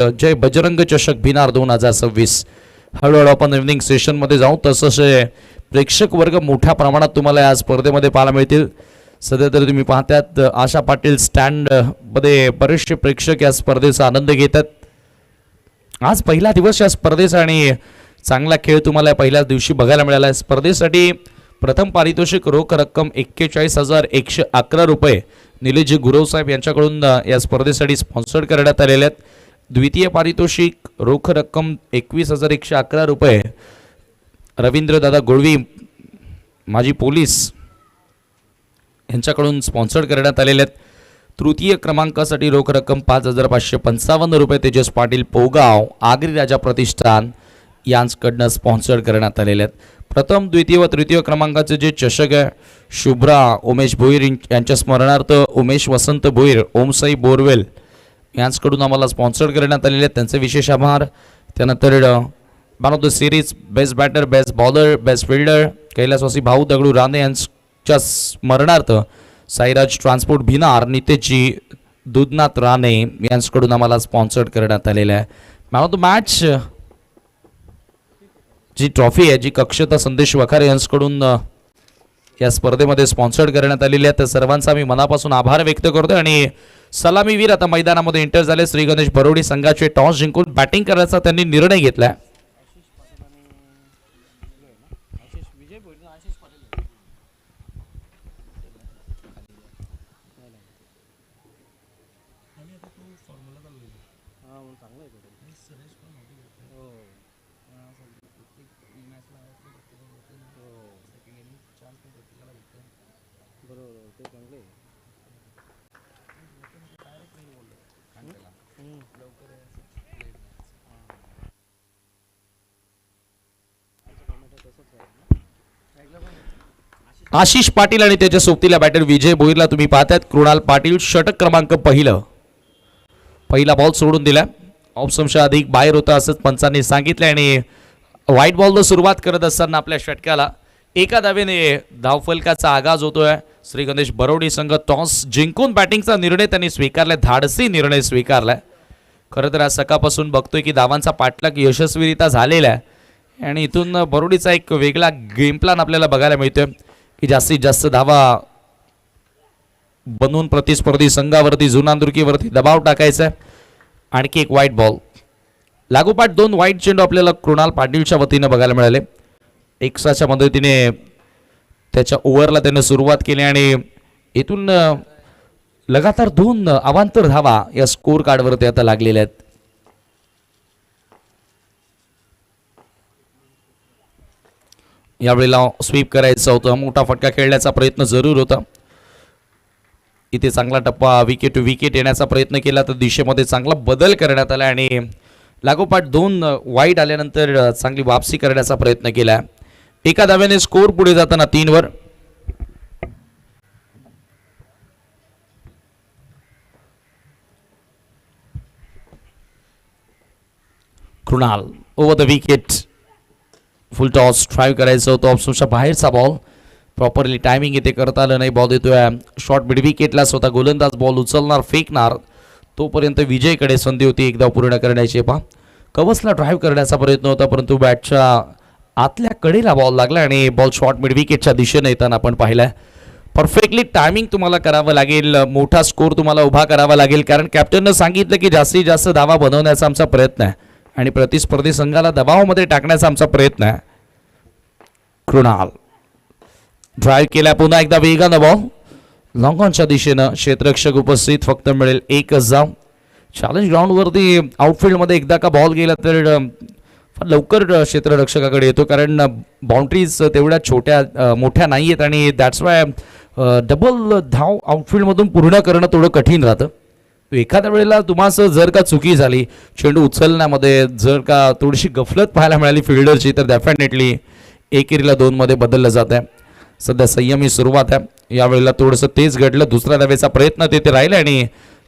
जय बजरंग चषक भिनार 2026. हळूहळू आपण इव्हनिंग सेशनमध्ये जाऊ. तसंच प्रेक्षक वर्ग मोठ्या प्रमाणात तुम्हाला या स्पर्धेमध्ये पाहायला मिळतील. सध्या तर तुम्ही पाहतात आशा पाटील स्टँडमध्ये बरेचसे प्रेक्षक या स्पर्धेचा आनंद घेतात. आज पहिला दिवस या स्पर्धेचा आणि चांगला खेळ तुम्हाला पहिल्याच दिवशी बघायला मिळाला आहे. स्पर्धेसाठी प्रथम पारितोषिक रोख रक्कम 41,111 रुपये निलेशजी गुरव साहेब यांच्याकडून या स्पर्धेसाठी स्पॉन्सर्ड करण्यात आलेले आहेत. द्वितीय पारितोषिक रोख रक्कम 21,111 रुपये रवींद्रदादा गोळवी माजी पोलीस यांच्याकडून स्पॉन्सर्ड करण्यात आलेले आहेत. तृतीय क्रमांकासाठी रोख रक्कम 5,555 रुपये तेजस पाटील पोगाव आगरी राजा प्रतिष्ठान यांच्याकडनं स्पॉन्सर्ड करण्यात आलेले आहेत. प्रथम द्वितीय व तृतीय क्रमांकाचे जे चषक आहे शुभ्रा उमेश भोईर यांच्या स्मरणार्थ उमेश वसंत भोईर ओमसाई बोरवेल यांच्याकडून आम्हाला स्पॉन्सर्ड करण्यात आलेले आहेत. त्यांचे विशेष आभार. त्यानंतर man of the series best batter best bowler best fielder कैलासवासी भाऊ दगडू राणे यांच्या स्मरणार्थ साईराज ट्रान्सपोर्ट भिनार नितेशजी दुधनाथ राणे यांच्याकडून आम्हाला स्पॉन्सर्ड करण्यात आलेलं आहे. मॅन ऑफ द मॅच जी ट्रॉफी आहे जी कक्षता संदेश वखारे यांच्याकडून या स्पर्धेमध्ये स्पॉन्सर्ड करण्यात आलेली आहे. तर सर्वांचा मी मनापासून आभार व्यक्त करतो. आणि सलामीवीर आता मैदानामध्ये एंटर झाले. श्री गणेश बरोडी संघाचे टॉस जिंकून बॅटिंग करायचा त्यांनी निर्णय घेतला. आशिष पाटील आणि त्याच्या सोबतीला बॅटर विजय भोईरला तुम्ही पाहतात. कृणाल पाटील षटक क्रमांक पहिला बॉल सोडून दिला. ऑप्शनच्या अधिक बाहेर होता असंच पंचांनी सांगितलं. आणि व्हाईट बॉलनं सुरुवात करत असताना आपल्या षटकाला एका धावेने धावफलकाचा आगाज होतोय. श्री गणेश बरोडी संघ टॉस जिंकून बॅटिंगचा निर्णय त्यांनी स्वीकारलाय. धाडसी निर्णय स्वीकारलाय. खरं तर आज सकाळपासून बघतोय की धावांचा पाठलाग यशस्वीरित्या झालेला आहे आणि इथून बरोडीचा एक वेगळा गेम प्लॅन आपल्याला बघायला मिळतोय की जास्तीत जास्त धावा बनवून प्रतिस्पर्धी संघावरती जुनांदुर्कीवरती दबाव टाकायचा आहे. आणखी एक व्हाईट बॉल लागोपाठ 2 व्हाईट चेंडू आपल्याला कृणाल पाटीलच्या वतीनं बघायला मिळाले. एक्साच्या मदतीने त्याच्या ओव्हरला त्याने सुरुवात केली आणि इथून लगातार 2 अवांतर धावा या स्कोर कार्डवरती आता लागलेल्या आहेत. यावेळेला स्वीप करायचं होतं. मोठा फटका खेळण्याचा प्रयत्न जरूर होता. इथे चांगला टप्पा विकेट टू विकेट येण्याचा प्रयत्न केला तर दिशेमध्ये चांगला बदल करण्यात आला आणि लागोपाठ 2 वाईट आल्यानंतर चांगली वापसी करण्याचा प्रयत्न केला. एका धाव्याने स्कोर पुढे जाताना 3 वर. Krunal over the wicket full toss drive करायचं होतं. ऑप्शनच्या बाहेरचा बॉल प्रॉपरली टायमिंग इथे करता आलं नाही. बॉल येतोय शॉर्ट मिड विकेटला. स्वतः गोलंदाज बॉल उचलणार फेकणार तोपर्यंत विजयकडे संधी होती एकदा पूर्ण करण्याची. कवचला ड्राईव्ह करण्याचा प्रयत्न होता परंतु बॅटच्या आतल्या कडेला बॉल लागला आणि बॉल शॉर्ट मिड विकेटच्या दिशेने येताना आपण पाहिलाय. परफेक्टली टायमिंग तुम्हाला करावं लागेल. मोठा स्कोर तुम्हाला उभा करावा लागेल कारण कॅप्टननं सांगितलं की जास्तीत जास्त धावा बनवण्याचा आमचा प्रयत्न आहे आणि प्रतिस्पर्धी संघाला दबावामध्ये टाकण्याचा आमचा प्रयत्न आहे. कृणाल ड्राईव्ह केला. पुन्हा एकदा वेगानं बॉल लॉंग ऑनच्या दिशेनं. क्षेत्ररक्षक उपस्थित. फक्त मिळेल 1च धाव. चॅलेंज ग्राउंडवरती आउटफील्डमध्ये एकदा का बॉल गेला तर लवकर क्षेत्ररक्षकाकडे येतो कारण बाउंड्रीज तेवढ्या मोठ्या नाही आहेत आणि दॅट्स वाय डबल धाव आउटफील्डमधून पूर्ण करणं थोडं कठीण राहतं. एखाद्या वेळेला तुम्हाला जर का चुकी झाली चेंडू उचलण्यामध्ये जर का थोडीशी गफलत पाहायला मिळाली फिल्डरची तर डेफिनेटली 1-2 मध्ये बदललं जात आहे. सध्या संयमी सुरुवात आहे. यावेळेला थोडंसं तेज घडलं. दुसऱ्या धावेचा प्रयत्न तिथे राहिला आणि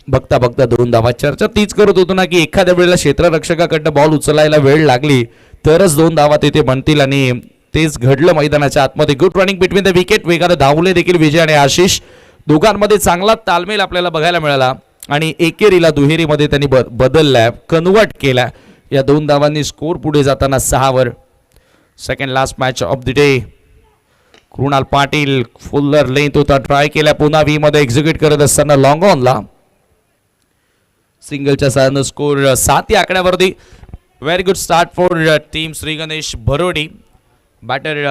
बघता बघता 2 धावा. चर्चा तीच करत होतो ना की एखाद्या वेळेला क्षेत्ररक्षकाकडनं बॉल उचलायला वेळ लागली तरच 2 धावा तिथे बनतील आणि तेच घडलं मैदानाच्या आतमध्ये. Good running between the wicket. वेगाने धावले देखील विजय आणि आशिष. दोघांमध्ये चांगला तालमेल आपल्याला बघायला मिळाला. आणि एकेरीला दुहेरीमध्ये त्यांनी बदललाय, कन्वर्ट केला. या 2 धावांनी स्कोर पुढे जाताना 6 वर. Second last match of the day. Krunal Patil फुल्लर लेंथ होता, ट्राय केला, पुन्हा व्ही मध्ये एक्झिक्यूट करत असताना लॉंग ऑनला सिंगलच्या साहाय्याने स्कोर 7 या आकड्यावरती. Very good start for team Shri Ganesh Bharodi. Batter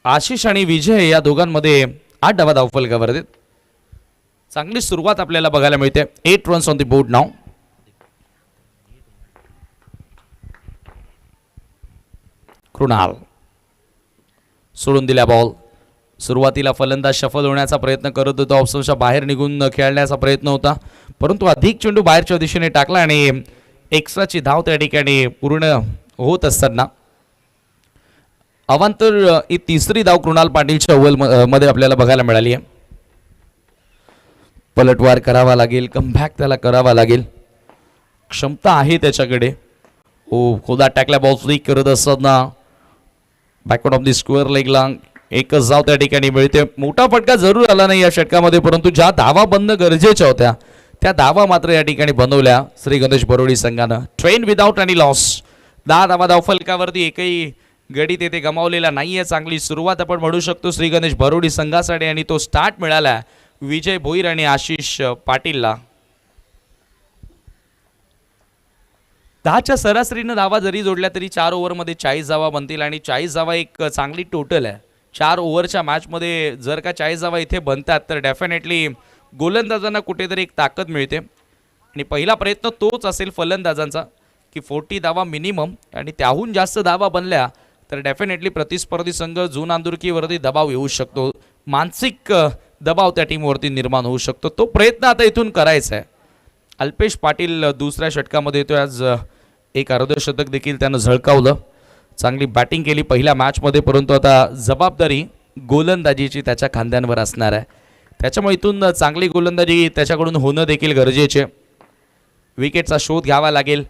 Ashish आणि विजय या दोघांमध्ये 8 धावा धावफलकावरती. चांगली सुरुवात आपल्याला बघायला मिळते. 8 रन्स ऑन द बोर्ड नाव. कृणाल सोडून दिला बॉल. सुरुवातीला फलंदाज शफल होण्याचा प्रयत्न करत होता, ऑप्शनच्या बाहेर निघून खेळण्याचा प्रयत्न होता, परंतु अधिक चेंडू बाहेरच्या दिशेने टाकला आणि एक्स्ट्राची धाव त्या ठिकाणी पूर्ण होत असताना अवांतर ही तिसरी धाव कृणाल पाटीलच्या ओव्हल मध्ये आपल्याला बघायला मिळाली आहे. पलटवार करावा लागेल, कमबॅक त्याला करावा लागेल, क्षमता आहे त्याच्याकडे. ओ खोदा टाकला, बॉल फ्लिक करत असताना बॅकवर्ड ऑफ द स्क्वेअर लेगला एकच धाव त्या ठिकाणी मिळते. मोठा फटका जरूर आला नाही या षटकामध्ये, परंतु ज्या धावा बनणं गरजेच्या होत्या त्या धावा मात्र या ठिकाणी बनवल्या श्री गणेश भरोडी संघानं. ट्रेन विदाउट आणि लॉस. 10 धावा धावफलकावरती, एकही गडी तेथे गमावलेला नाहीये. चांगली सुरुवात आपण म्हणू शकतो श्री गणेश भरोडी संघासाठी आणि तो स्टार्ट मिळाला विजय भोईर आणि आशिष पाटीलला. 10च्या सरासरीनं धावा जरी जोडल्या तरी 4 ओव्हरमध्ये 40 धावा बनतील आणि 40 धावा एक चांगली टोटल आहे. 4 ओव्हरच्या मॅचमध्ये जर का 40 धावा इथे बनतात तर डेफिनेटली गोलंदाजांना कुठेतरी एक ताकद मिळते. आणि पहिला प्रयत्न तोच असेल फलंदाजांचा की 40 धावा मिनिमम, आणि त्याहून जास्त धावा बनल्या तर डेफिनेटली प्रतिस्पर्धी संघ जून आंदुरकीवरती दबाव येऊ शकतो, मानसिक दबाव त्या टीमवरती निर्माण होऊ शकतो. तो प्रयत्न आता इथून करायचा आहे. अल्पेश पाटील दुसऱ्या षटकामध्ये येतोय. आज एक अर्धशतक देखील त्यानं झळकावलं. चांगली बॅटिंग केली पहिल्या मॅचमध्ये, परंतु आता जबाबदारी गोलंदाजीची त्याच्या खांद्यांवर असणार आहे. त्याच्यामुळे इथून चांगली गोलंदाजी त्याच्याकडून होणं देखील गरजेचे. विकेटचा शोध घ्यावा लागेल.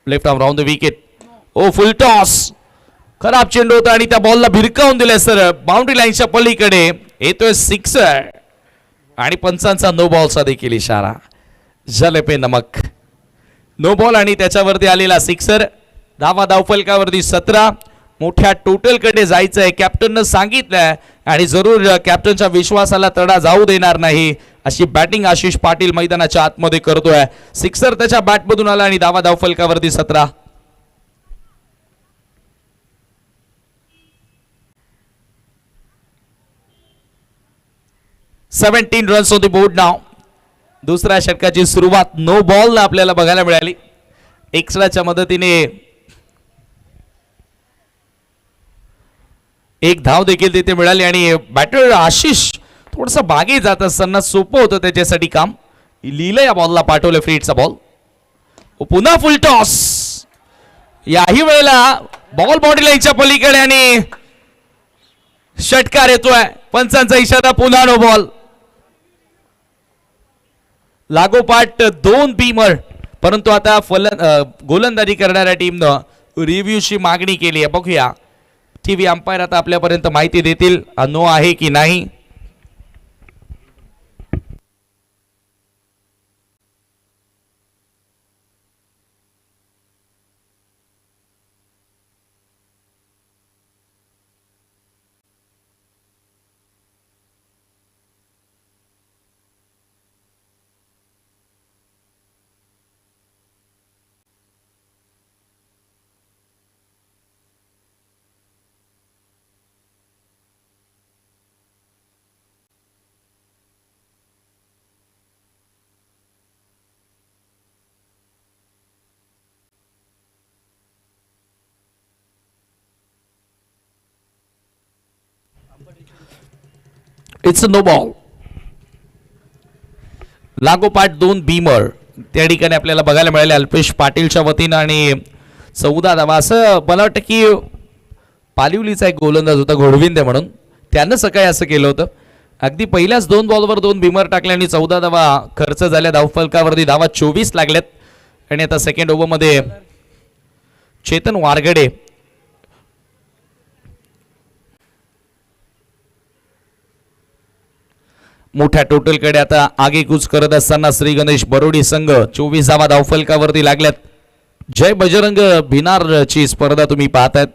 Left arm round the wicket. ओ फुल टॉस. खराब चेंडू होता आणि त्या बॉलला भिरकावून दिलाय सर बाउंड्री लाईनच्या पलीकडे. येतोय सिक्सर आणि पंचांचा नो बॉलचा देखील इशारा. जले पे नमक. नो बॉल आणि त्याच्यावरती आलेला सिक्सर. धावा धावफलकावरती 17. मोठ्या टोटलकडे जायचंय, कॅप्टननं सांगितलंय आणि जरूर कॅप्टनच्या विश्वासाला तडा जाऊ देणार नाही अशी बॅटिंग आशिष पाटील मैदानाच्या आतमध्ये करतोय. सिक्सर त्याच्या बॅटमधून आला आणि धावा धावफलकावरती 17. Seventeen runs on the board नाव. दुसऱ्या षटकाची सुरुवात नो बॉल आपल्याला बघायला मिळाली. एक्स्ट्राच्या मदतीने एक धाव देखील तिथे मिळाली आणि बॅटर आशिष थोडस बागे जात असताना सोपं होतं त्याच्यासाठी काम. लिहिलं या बॉलला, पाठवलं फ्रीटचा बॉल. पुन्हा फुल टॉस. याही वेळेला बॉल बॉडी लाईनच्या पलीकडे आणि षटकार येतोय. पंचांचा इशारा, पुन्हा नो बॉल. लागोपाठ 2 बीमर, परंतु आता गोलंदाजी करणाऱ्या टीमनं रिव्ह्यूची मागणी केली आहे. बघूया टीव्ही अंपायर आता आपल्यापर्यंत माहिती देतील नो आहे की नाही. It's no ball. लागोपाठ 2 बीमर त्या ठिकाणी आपल्याला बघायला मिळाले अल्पेश पाटीलच्या वतीनं आणि 14 धावा. असं मला वाटतं की पालिवलीचा एक गोलंदाज होता घोडविंदे म्हणून, त्यानं सकाळी असं केलं होतं. अगदी पहिल्याच 2 बॉलवर 2 बीमर टाकले आणि 14 धावा खर्च झाल्या. धावफलकावरती धावा 24 लागल्यात. आणि आता सेकंड ओव्हरमध्ये चेतन वारगडे मोठ्या टोटलकडे आता आगेकूच करत असताना श्री गणेश बरोडी संघ 24 धावफलकावरती लागल्यात. जय बजरंग भिनारची स्पर्धा तुम्ही पाहतायत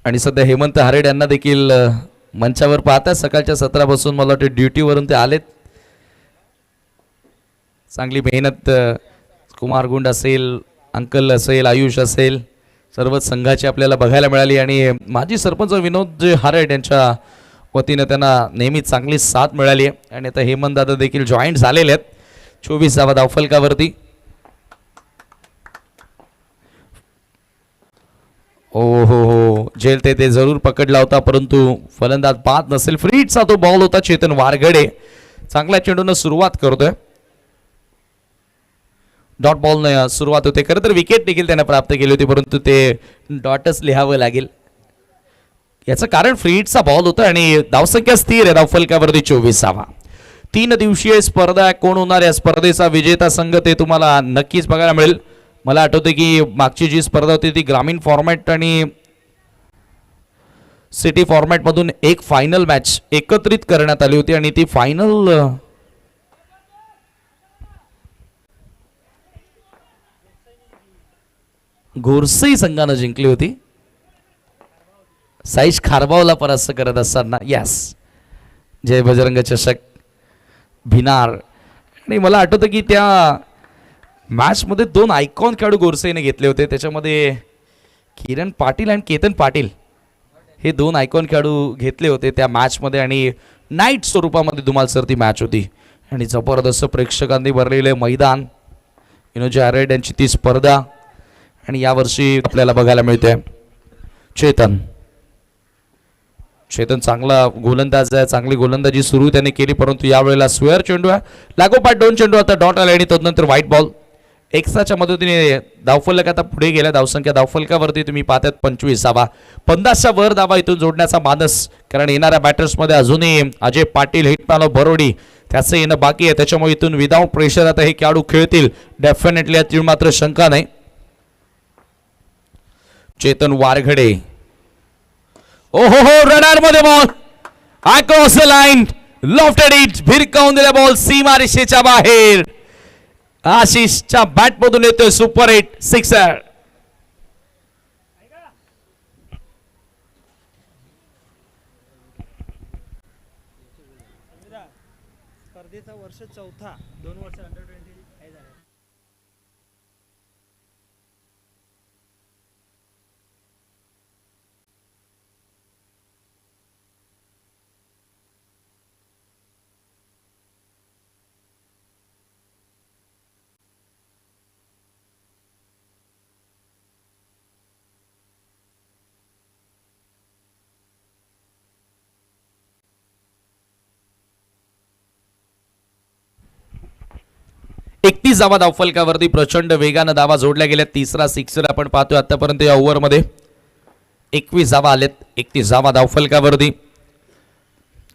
आणि सध्या हेमंत हारेड यांना देखील मंचावर पाहतात. सकाळच्या सत्रापासून मला वाटतं ड्युटीवरून ते आलेत. चांगली मेहनत कुमार गुंड असेल, अंकल असेल, आयुष असेल, सर्वच संघाची आपल्याला बघायला मिळाली आणि माजी सरपंच विनोद हारेड यांच्या वतीनं त्यांना नेहमी चांगली साथ मिळाली आहे. आणि आता हेमंत दादा देखील जॉईंट झालेले आहेत 24 धावफलकावरती. ओ हो जेल ते जरूर पकडला होता, परंतु फलंदाज बाद नसेल. फ्रीटचा तो बॉल होता. चेतन वारगडे चांगल्या चेंडून सुरुवात करतोय. डॉट बॉल सुरुवात होते. खरं तर विकेट देखील त्याने प्राप्त केली होती, परंतु ते डॉटच लिहावं लागेल. याचं कारण फ्रीटचा बॉल होता आणि धावसंख्या स्थिर आहे धावफलकावरती 24. 3 दिवसीय स्पर्धा. कोण होणार या स्पर्धेचा विजेता संघ ते तुम्हाला नक्कीच बघायला मिळेल. मला आठवते की मागची जी स्पर्धा होती ती ग्रामीण फॉर्मॅट आणि सिटी फॉर्मॅट मधून एक फायनल मॅच एकत्रित करण्यात आली होती आणि ती फायनल घोरसई संघानं जिंकली होती. साईश खारबावला परास्त करत असताना. यस, जय बजरंग चषक भिनार. आणि मला आठवतं की त्या मॅच मध्ये 2 आयकॉन खेळाडू गोरसेने घेतले होते. त्याच्यामध्ये किरण पाटील आणि केतन पाटील हे 2 आयकॉन खेळाडू घेतले होते त्या मॅच मध्ये आणि नाईट स्वरूपामध्ये धुमाल सर ती मॅच होती आणि जबरदस्त प्रेक्षकांनी भरलेले मैदान. विनोद हारेड यांची ती स्पर्धा आणि यावर्षी आपल्याला बघायला मिळते चेतन चांगला गोलंदाज आहे. चांगली गोलंदाजी सुरू त्याने केली, परंतु यावेळेला स्क्वेअर चेंडू आहे. लागोपाठ 2 चेंडू आता डॉट आले आणि तदनंतर व्हाईट बॉल. एक्स्ट्राच्या मदतीने धावफलक आता पुढे गेल्या. धावसंख्या धावफलकावरती तुम्ही पाहतात 25. 50च्या वर धावा इथून जोडण्याचा मानस, कारण येणाऱ्या बॅटर्समध्ये अजूनही अजय पाटील, हिटमॅन बरोडी त्याचं येणं बाकी आहे. त्याच्यामुळे इथून विदाउट प्रेशर आता हे खेळाडू खेळतील डेफिनेटली, यातील मात्र शंका नाही. चेतन वारघडे. ओहो हो, रडार मध्ये ball across the line, lofted it, भिरकावून दिला बॉल सीमारेषेच्या बाहेर. आशिषच्या बॅट मधून येतोय सुपर हिट सिक्सर. स्पर्धेचा वर्ष 4था, 2 वर्ष अंडर 20 काय झालं. एकतीस धावफलकावरती प्रचंड वेगानं धावा जोडल्या गेल्या. तिसरा सिक्सर आपण पाहतोय आतापर्यंत या ओव्हरमध्ये. 21 धावा आलेत 31 धावफलकावरती.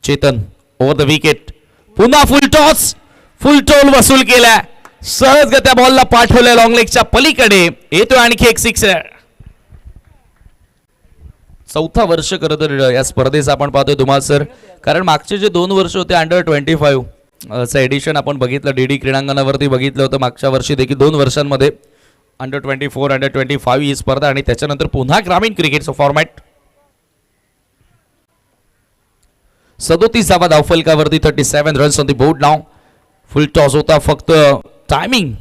चेतन ओव्हर द विकेट, पुन्हा फुल टॉस, फुल टोल वसूल केला. सहजगत्या बॉलला पाठवल्या लॉंग लेगच्या पलीकडे. येतोय आणखी एक सिक्सर. 4था वर्ष खरं तर या स्पर्धेचा आपण पाहतोय धुमाल सर, कारण मागचे जे 2 वर्ष होते अंडर 25 चं एडिशन आपण बघितलं, डीडी क्रीडांगणावरती बघितलं होतं. मागच्या वर्षी देखील 2 वर्षांमध्ये अंडर 24 अंडर 25 ही स्पर्धा आणि त्याच्यानंतर पुन्हा ग्रामीण क्रिकेटचं format. 37 धावफलकावरती 37 runs on the board now. Full toss होता, फक्त टायमिंग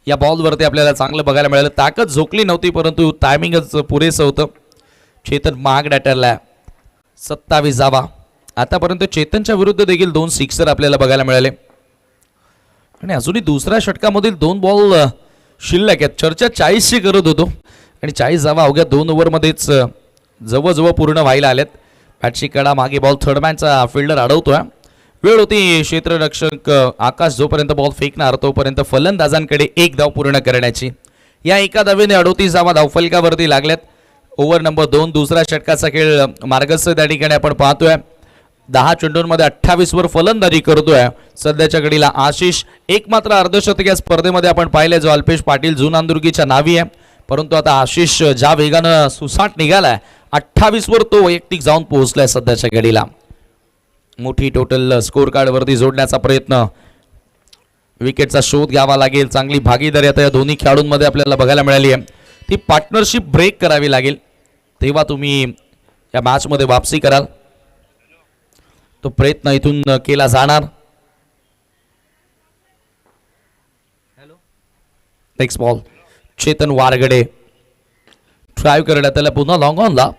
या बॉलवरती आपल्याला चांगलं बघायला मिळालं. ताकद झोकली नव्हती, परंतु टायमिंगच पुरेसं होतं. चेतन महागडा ठरला. 27 धावा. आतापर्यंत चेतनच्या विरुद्ध देखील 2 सिक्सर आपल्याला बघायला मिळाले आणि अजूनही दुसऱ्या षटकामधील 2 बॉल शिल्लक आहेत. चर्चा 40ची करत होतो आणि 40 धावा अवघ्या 2 ओव्हरमध्येच जवळजवळ पूर्ण व्हायला आल्यात. बॅटची कडा मागे बॉल थर्डमॅनचा फिल्डर अडवतोय. वेळ होती क्षेत्ररक्षक आकाश जोपर्यंत बॉल फेकणार तोपर्यंत फलंदाजांकडे 1 धाव पूर्ण करण्याची. या एका धावेने 38 धावा धावफलकावरती लागल्यात. ओव्हर नंबर 2 दुसऱ्या षटकाचा खेळ मार्गस्थ त्या ठिकाणी आपण पाहतोय. 10 चेंडूंमध्ये 28 वर फलंदाजी करतोय सध्याच्या घडीला आशिष. एक मात्र अर्धशतक या स्पर्धेमध्ये आपण पाहिले जो अल्पेश पाटील जुनांदुर्गीच्या नावी आहे. परंतु आता आशिष ज्या वेगानं सुसाट निघालाय 28 वर तो वैयक्तिक जाऊन पोहोचलाय सध्याच्या घडीला. मोठी टोटल स्कोर कार्ड वरती जोडण्याचा प्रयत्न, विकेटचा शोध घ्यावा लागेल. चांगली भागीदारी आता या दोन्ही खेळाडूंमध्ये आपल्याला बघायला मिळाली आहे. ती पार्टनरशिप ब्रेक करावी लागेल, तेव्हा तुम्ही या मॅच मध्ये वापसी कराल. तो प्रयत्न इथून केला जाणार. नेक्स्ट बॉल चेतन वारगडे ड्राईव्ह करण्यात आला पुन्हा लॉंग ऑनला.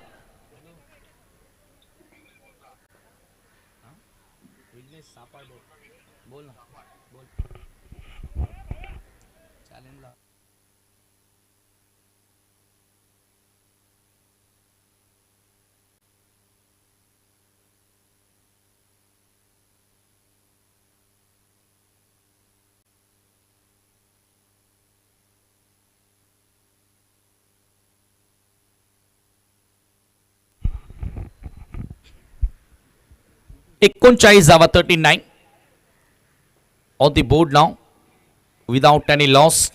एकोणचाळीस धावा 39 on the board now without any loss.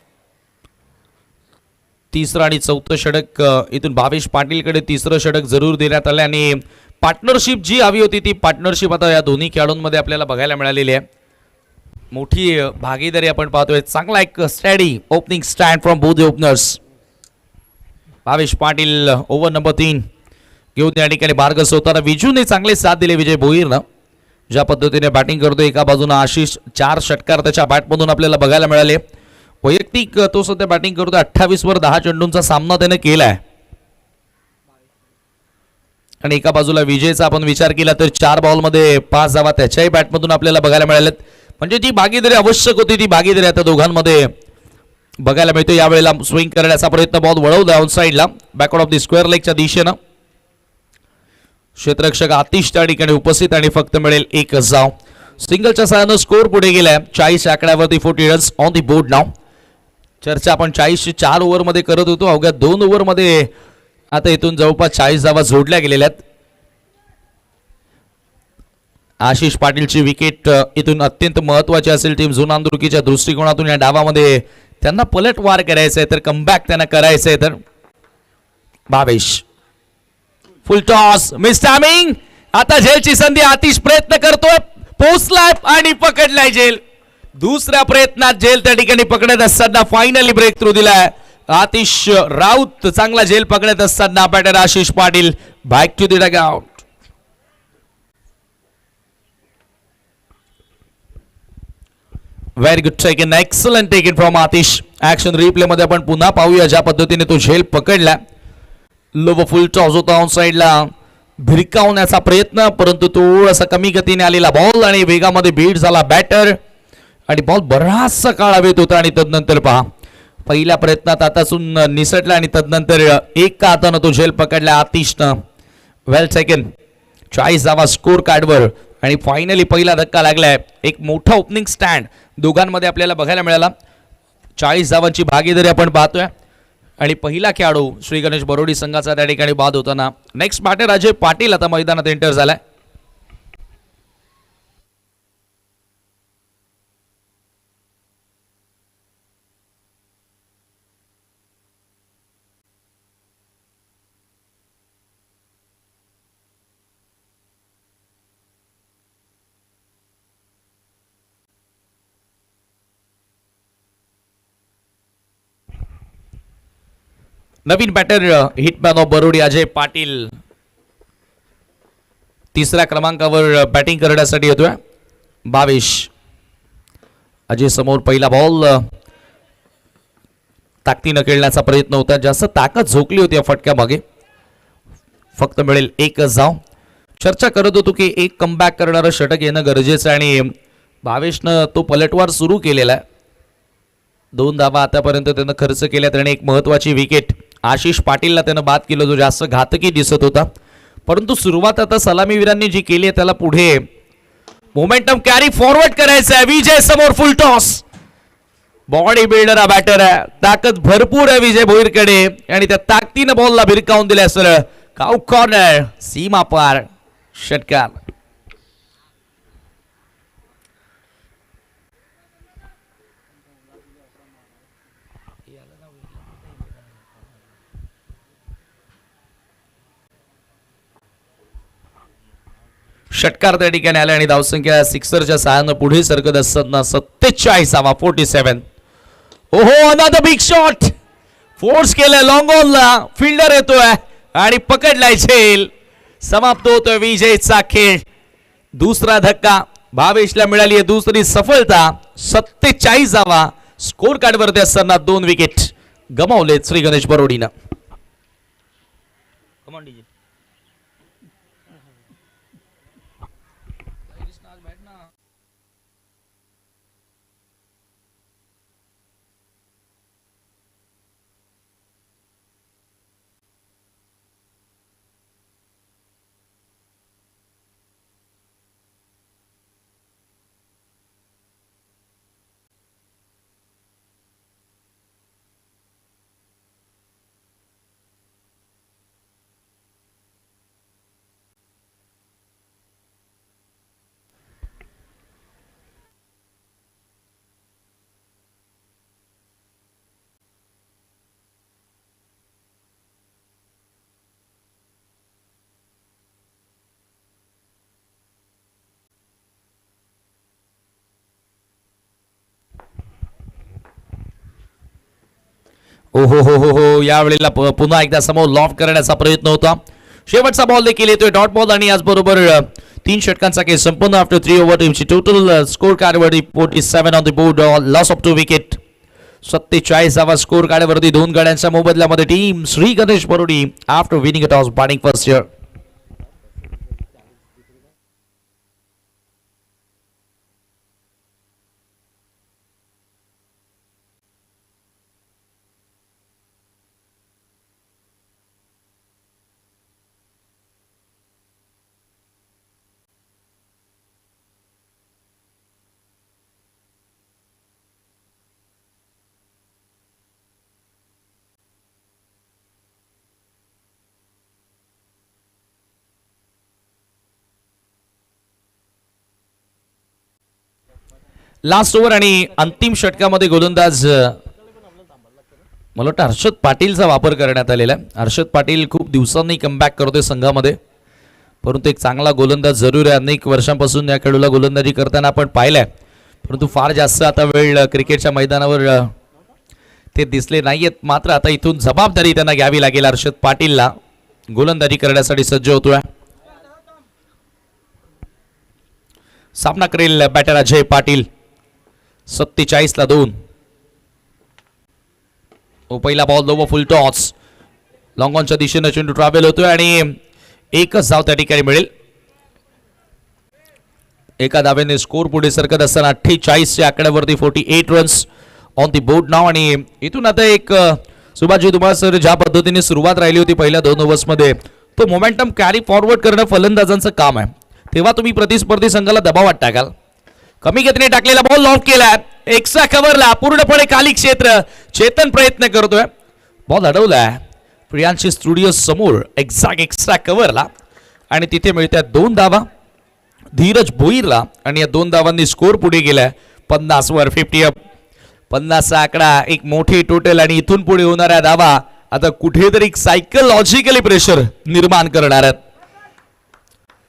तिसरं आणि चौथं षटक इथून भावेश पाटीलकडे तिसरं षटक जरूर देण्यात आलं आणि पार्टनरशिप जी हवी होती ती पार्टनरशिप आता या दोन्ही खेळाडूंमध्ये आपल्याला बघायला मिळालेली आहे. मोठी भागीदारी आपण पाहतोय. चांगला एक steady opening stand from both the openers. Bhavesh Patil over number 3 घेऊन या ठिकाणी बारगस होताना विजूने चांगले साथ दिले. विजय भोईरनं ज्या पद्धतीने बॅटिंग करतो, एका बाजूने आशिष 4 षटकार त्याच्या बॅटमधून आपल्याला बघायला मिळाले. वैयक्तिक तो सध्या बॅटिंग करतो. 28 वर 10 चेंडूंचा सामना त्याने केलाय आणि एका बाजूला विजयचा आपण विचार केला तर 4 बॉलमध्ये 5 धावा त्याच्याही बॅटमधून आपल्याला बघायला मिळाल्यात. म्हणजे जी भागीदारी आवश्यक होती ती भागीदारी आता दोघांमध्ये बघायला मिळतो. यावेळेला स्विंग करण्याचा प्रयत्न, बॉल वळवला ऑन साईडला बॅकवर्ड ऑफ द स्क्वेअर लेगच्या दिशेनं. क्षेत्ररक्षक आतिश त्या ठिकाणी उपस्थित आणि फक्त मिळेल 1 धाव. सिंगलच्या सहाय्यानं स्कोर पुढे गेलाय 40 आकड्यावरती 40 रन्स ऑन दी बोर्ड नाव. चर्चा आपण 40 4 ओव्हरमध्ये करत होतो. अवघ्या 2 ओव्हरमध्ये आता इथून जवळपास 40 धावा जोडल्या गेलेल्या आहेत. आशिष पाटीलची विकेट इथून अत्यंत महत्वाची असेल टीम जुनांदुर्कीच्या दृष्टिकोनातून. या डावामध्ये त्यांना पलटवार करायचं आहे तर कमबॅक त्यांना करायचं आहे. तर भावेश फुल टॉस मिस टायमिंग. आता झेलची संधी. आतिश प्रयत्न करतोय, पोचलाय आणि पकडलाय झेल. दुसऱ्या प्रयत्नात झेल त्या ठिकाणी पकडत असताना फायनली ब्रेक थ्रू दिलाय आतिश राऊत. चांगला झेल पकडत असताना batter Ashish Patil back to the dugout. Very good taken, excellent taken from Atish. Action replay मध्ये आपण पुन्हा पाहूया ज्या पद्धतीने तो झेल पकडला. लो फुल टॉस होता ऑन साईडला, भिरकावण्याचा प्रयत्न परंतु थोडासा कमी गतीने आलेला बॉल आणि वेगामध्ये बीट झाला बॅटर आणि बॉल बराचसा काळ हवेत होता. आणि तदनंतर पहा पहिल्या प्रयत्नात आतासून निसटला आणि तदनंतर एका हातानं तो झेल पकडला आतिशनं. वेल टेकन. 40 धावा स्कोर कार्डवर आणि फायनली पहिला धक्का लागलाय. एक मोठा ओपनिंग स्टँड दोघांमध्ये आपल्याला बघायला मिळाला. 40 धावांची भागीदारी आपण पाहतोय आणि पहिला खेळाडू श्री गणेश बरोडी संघाचा त्या ठिकाणी बाद होताना. नेक्स्ट बॅटर अजय पाटील आता मैदानात एंटर झालाय. नवीन batter hitman of Barodi Ajay Patil तिसऱ्या क्रमांकावर बॅटिंग करण्यासाठी येतोय. भावेश अजय समोर पहिला बॉल ताकदीनं खेळण्याचा प्रयत्न होता. जास्त ताकद झोकली होती या फटक्या मागे. फक्त मिळेल 1 धाव. चर्चा करत होतो की एक कमबॅक करणारं षटक येणं गरजेचं आणि भावेशनं तो पलटवार सुरू केलेला आहे. 2 धावा आतापर्यंत त्यानं खर्च केल्यात आणि एक महत्वाची विकेट आशिष पाटीलला त्यानं बाद केलं जो जास्त घातकी दिसत होता. परंतु सुरुवात आता सलामीवीरांनी जी केली आहे त्याला पुढे मोमेंटम कॅरी फॉरवर्ड करायचं आहे. विजय समोर फुल टॉस. बॉडी बिल्डर हा बॅटर आहे. ताकद भरपूर आहे विजय भोईरकडे आणि त्या ताकदीनं बॉलला भिरकावून दिल्या सरळ काउ कॉर्नर सीमा पार षटकार. षटकार त्या ठिकाणी आले आणि धावसंख्या सिक्सरच्या सहाय्यानं पुढे सरकत असताना 47वा 47. ओहो अनदर बिग शॉट फोर्स केलाय लॉंग ऑनला फिल्डर येतोय आणि पकडलाय झेल. समाप्त होतोय विजयचा खेळ. दुसरा धक्का भावेशला मिळाली आहे दुसरी सफलता. 47वा स्कोर कार्ड वरती असताना 2 विकेट गमावले श्री गणेश बरोडीनं. ओहो हो हो हो यावेळेला पुन्हा एकदा समोर लॉफ्ट करण्याचा प्रयत्न होता. शेवटचा बॉल देखील येतोय डॉट बॉल आणि याचबरोबर 3 षटकांचा खेळ संपन्न आफ्टर 3 ओव्हर. टीमची टोटल स्कोर कार्डवरती 47 on the board. Loss of 2 wicket. 47वा स्कोर कार्डवरती 2 गड्यांच्या मोबदल्यामध्ये team Shri Ganesh Barodi after winning toss batting first year. Last over आणि अंतिम षटकामध्ये गोलंदाज मला वाटतं हर्षद पाटीलचा वापर करण्यात आलेला आहे. हर्षद पाटील खूप दिवसांनी कमबॅक करतोय संघामध्ये, परंतु एक चांगला गोलंदाज जरूर आहे. अनेक वर्षांपासून या खेळाडूला गोलंदाजी करताना आपण पाहिलंय, परंतु फार जास्त आता वेळ क्रिकेटच्या मैदानावर ते दिसले नाहीयेत. मात्र आता इथून जबाबदारी त्यांना घ्यावी लागेल. हर्षद पाटीलला गोलंदाजी करण्यासाठी सज्ज होतोय. सामना करेल बॅटर अजय पाटील. 47ला 2. पहिला ball low full toss. Long ऑनच्या दिशेने चेंडू ट्रॅव्हल होतोय आणि एकच धाव त्या ठिकाणी मिळेल. एका धावेने स्कोर पुढे सरकत असताना 48च्या आकड्यावरती 48 रन्स ऑन दी बोर्ड नाव. आणि इथून आता एक सुभाषजी तुम्हाला सर ज्या पद्धतीने सुरुवात राहिली होती पहिल्या 2 ओव्हर्समध्ये, तो मोमेंटम कॅरी फॉरवर्ड करणं फलंदाजांचं काम आहे. तेव्हा तुम्ही प्रतिस्पर्धी संघाला दबावात टाकाल. कमी गतीने टाकलेला बॉल लॉक केला. एक्स्ट्रा कव्हरला पूर्णपणे खाली क्षेत्र. चेतन प्रयत्न करतोय, बॉल अडवलाय प्रियांशी स्टुडिओ समोर एक्झॅक्ट एक्स्ट्रा कव्हरला आणि तिथे मिळतात 2 धावा धीरज भोईरला. आणि या 2 धावांनी स्कोर पुढे गेलाय 50 वर 50 अप. 50चा आकडा एक मोठी टोटल आणि इथून पुढे होणाऱ्या धावा आता कुठेतरी सायकॉलॉजिकली प्रेशर निर्माण करणार आहेत.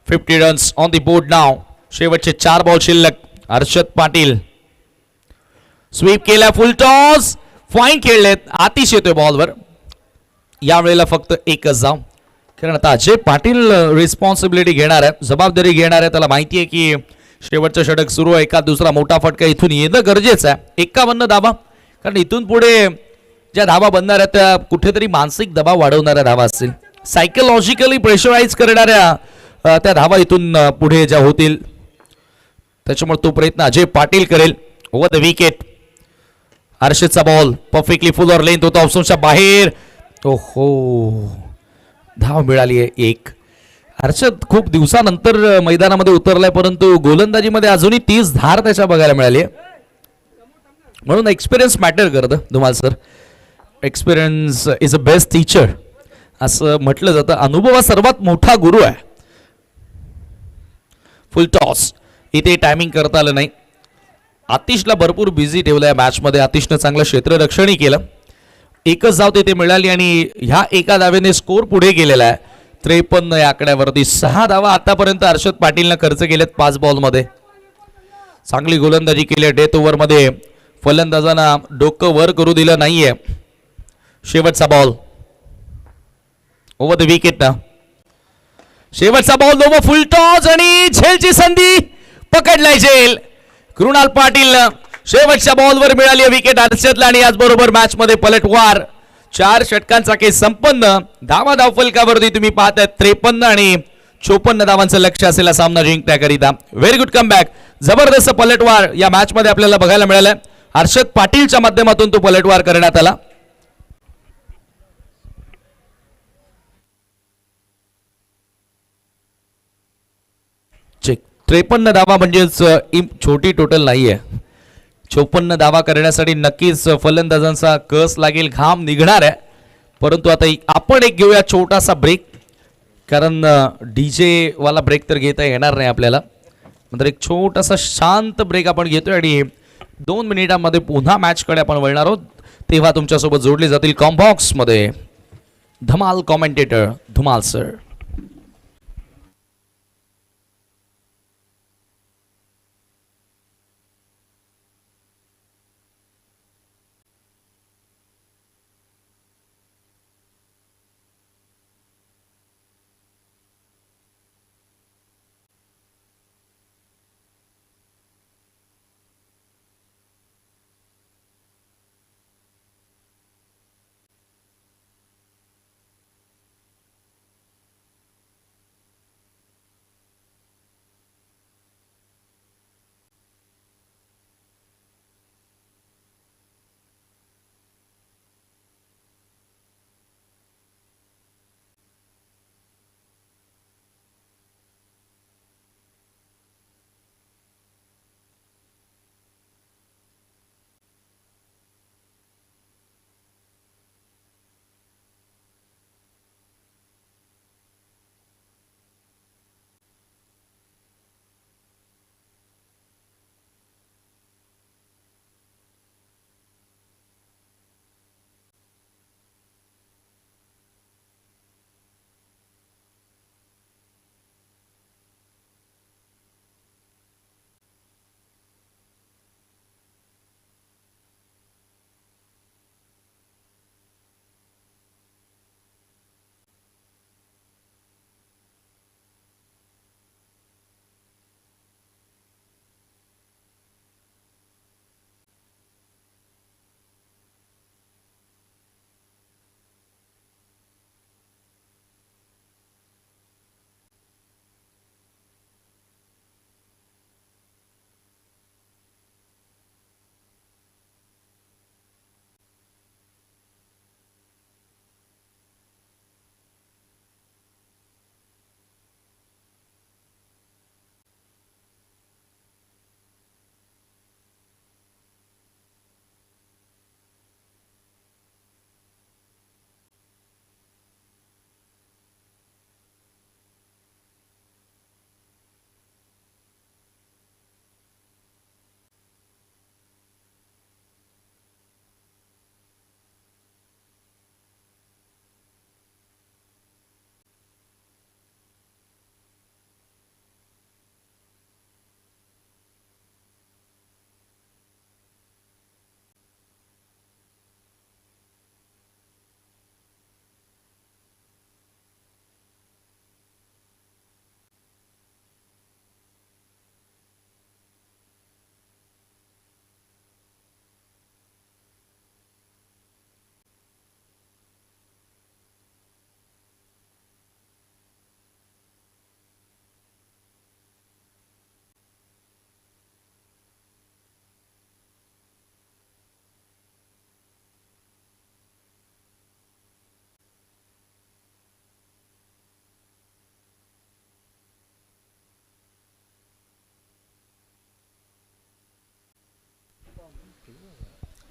50 रन्स ऑन दी बोर्ड नाव. शेवटचे 4 बॉल शिल्लक. हर्षद पाटील स्वीप केला. फुल टॉस फाईन खेळलेत. आतिश येतोय बॉलवर. यावेळेला फक्त एकच धाव, कारण आता अजय पाटील रिस्पॉन्सिबिलिटी घेणार आहे, जबाबदारी घेणार आहे. त्याला माहिती आहे की शेवटचं षटक सुरू आहे, एका दुसरा मोठा फटका इथून येणं गरजेचं आहे. 51 धावा, कारण इथून पुढे ज्या धावा बनणार आहेत त्या कुठेतरी मानसिक दबाव वाढवणाऱ्या धावा असतील, सायकोलॉजिकली प्रेशराईज करणाऱ्या त्या धावा इथून पुढे ज्या होतील. त्याच्यामुळे तो प्रयत्न अजय पाटील करेल. Over the wicket. हर्षदचा ball perfectly full or length होता ऑप्शनच्या बाहेर. ओहो, धाव मिळाली आहे 1. हर्षद खूप दिवसानंतर मैदानामध्ये उतरलाय, परंतु गोलंदाजीमध्ये अजूनही 30 धार त्याच्या बघायला मिळाली आहे. म्हणून एक्सपिरियन्स मॅटर करतं तुम्हाला sir. Experience is a best teacher असं म्हटलं जातं. अनुभव हा सर्वात मोठा गुरु आहे. फुल टॉस. इथे टायमिंग करता आलं नाही. आतिशला भरपूर बिझी ठेवलं या मॅचमध्ये. आतिशनं चांगलं क्षेत्ररक्षणही केलं. एकच धाव तिथे मिळाली आणि ह्या एका धावेने स्कोर पुढे गेलेला आहे 53 या आकड्यावरती 6 धावा आतापर्यंत हर्षद पाटीलनं खर्च केलेत 5 बॉलमध्ये. चांगली गोलंदाजी केली डेथ ओव्हर मध्ये. फलंदाजांना डोकं वर करू दिलं नाहीये. शेवटचा बॉल ओव्हर द विकेट ना. शेवटचा बॉल नो फुल टॉस आणि झेलची संधी पकडलाय झेल. कृणाल पाटील शेवटच्या बॉलवर मिळाली विकेट हर्षदला आणि याचबरोबर मॅच मध्ये पलटवार. 4 षटकांचा केस संपन्न. धाव फलकावरती तुम्ही पाहताय 53 आणि 54 धावांचं लक्ष्य असलेला सामना जिंकण्याकरिता. Very good comeback. जबरदस्त पलटवार या मॅच मध्ये आपल्याला बघायला मिळालाय. हर्षद पाटीलच्या माध्यमातून तो पलटवार करण्यात आला. चेक 53 धावा म्हणजेच छोटी टोटल नाहीये. 54 धावा करण्यासाठी नक्कीच फलंदाजांचा कस लागेल, घाम निघणार आहे. परंतु आता आपण एक घेऊया छोटासा ब्रेक, कारण डीजे वाला ब्रेक तर घेता येणार नाही आपल्याला. नंतर एक छोटासा शांत ब्रेक आपण घेतोय आणि 2 मिनिटांमध्ये पुन्हा मॅचकडे आपण वळणार आहोत. तेव्हा तुमच्यासोबत जोडले जातील कॉम्बॉक्स मध्ये धमाल कॉमेंटेटर धुमाल सर.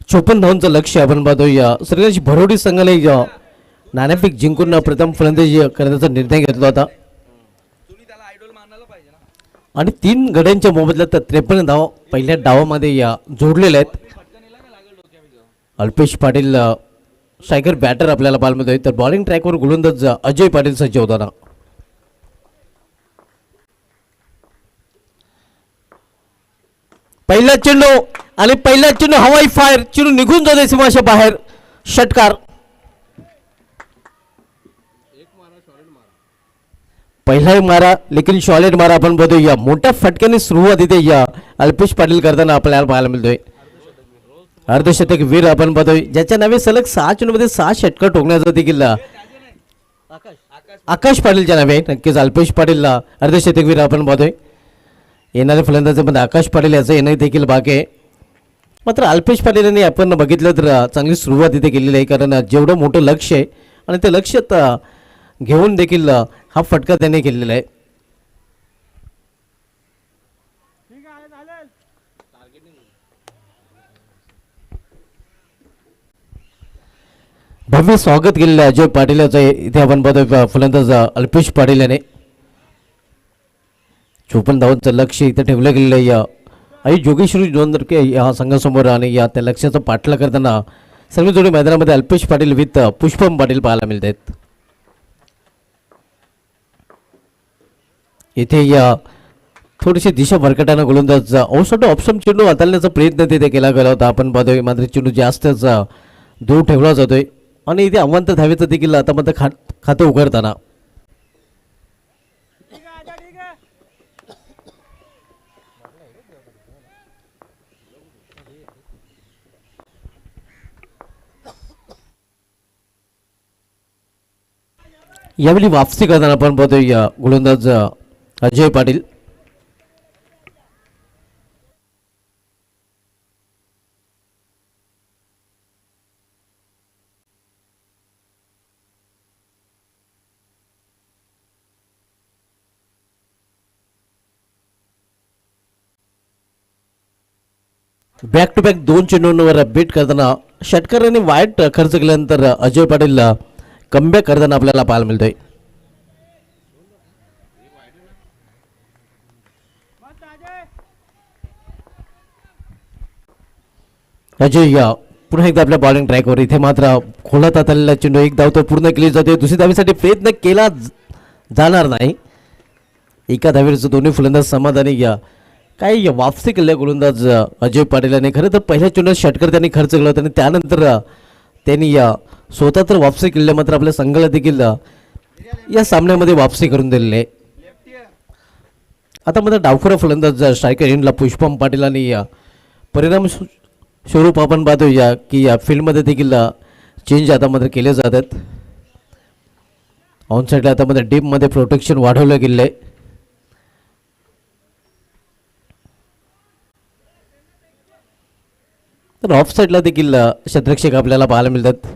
चोपन्न धावांचं लक्ष आपण पाहतोय. सर्वांची भरोडी संघाला नाणेफेक जिंकून प्रथम फलंदाजी करण्याचा निर्णय घेतला होता आणि 3 गड्यांच्या मोबदल्यात 53 धावा पहिल्या डावामध्ये जोडलेल्या आहेत. अल्पेश पाटील स्ट्रायकर बॅटर आपल्याला पाहायला मिळतोय. तर बॉलिंग ट्रॅकवर गोलंदाज अजय पाटील सज्ज होताना. पहिला चेंडू आणि पहिला चेंडू हवाई फायर, चेंडू निघून जाते सीमाच्या बाहेर. षटकार. पहिला मारा लेकिन शॉलेट मारा आपण बघूया. मोठ्या फटक्याने सुरुवात इथे या अल्पेश पाटील करताना आपल्याला पाहायला मिळतोय. अर्धशतक वीर आपण बघतोय, ज्याच्या नावे सलग 6 चेंडूमध्ये 6 षटकार ठोकण्याचा देखील आकाश पाटीलच्या नावे. नक्कीच अल्पेश पाटीलला अर्धशतक वीर आपण बघतोय. येणाऱ्या फलंदाजामध्ये आकाश पाटील याचं येणं देखील बाकी आहे. मात्र अल्पेश पाटील यांनी आपण बघितलं तर चांगली सुरुवात इथे केलेली आहे, कारण जेवढं मोठं लक्ष आहे आणि ते लक्ष घेऊन देखील हा फटका त्याने केलेला आहे. ठीक आहे चालेल. भव्य स्वागत केलेलं आहे अजय पाटील याचं इथे आपण बघतोय. फलंदाज अल्पेश पाटील याने 54 धावांचं लक्ष इथे ठेवलं गेलेलं आहे. आई जोगेश्वरी जोंदरके या संघासमोर आणि या त्या लक्ष्याचा पाठला करताना सर्व जोडी मैदानामध्ये अल्पेश पाटील विथ पुष्पम पाटील पाहायला मिळत आहेत. इथे या थोडीशी दिशा भरकटानं गोलंदाज औषध ऑप्शन चेंडू हाताळण्याचा प्रयत्न तिथे केला गेला होता आपण बघतोय. मात्र चेंडू जास्तच दूर ठेवला जातोय आणि इथे अवंत धावेचं देखील आता मध्ये खातं उघडताना. ठीक आहे आता ठीक आहे. यावेळी वापसी करताना आपण बघतोय गोलंदाज Ajay Patil. Back to back 2 चेंडूंवर बीट करताना षटकाराने वाईट खर्च केल्यानंतर अजय पाटील कमबॅक करताना आपल्याला पाहायला मिळतोय. मस्त अजय. अजय पुन्हा एकदा आपल्या बॉलिंग ट्रॅकवर. इथे मात्र खोलात आलेला चेंडू एक धाव तो पूर्ण केली जाते. दुसरी धावेसाठी प्रयत्न केला जाणार नाही. एका धावेचं दोन्ही फलंदाज समाधानी. काही वापसी केल्या गोलंदाज अजय पाटील यांनी. खरं तर पहिल्या चेंडूत षटकार त्यांनी खर्च केला होता आणि त्यानंतर त्यांनी स्वतः तर वापसी केली, मात्र आपल्या संघाला देखील या सामन्यामध्ये वापसी करून दिलेली आहे. आता मात्र डावखुरा फलंदाज स्ट्रायकर इंडला पुष्पम पाटील आणि परिणाम स्वरूप आपण पाहतोय की या फील्डमध्ये देखील चेंज आता मात्र केले जातात. ऑन साईडला आता मात्र डीपमध्ये प्रोटेक्शन वाढवलं गेलं आहे. तर ऑफ साईडला देखील क्षेत्ररक्षक आपल्याला पाहायला मिळतात.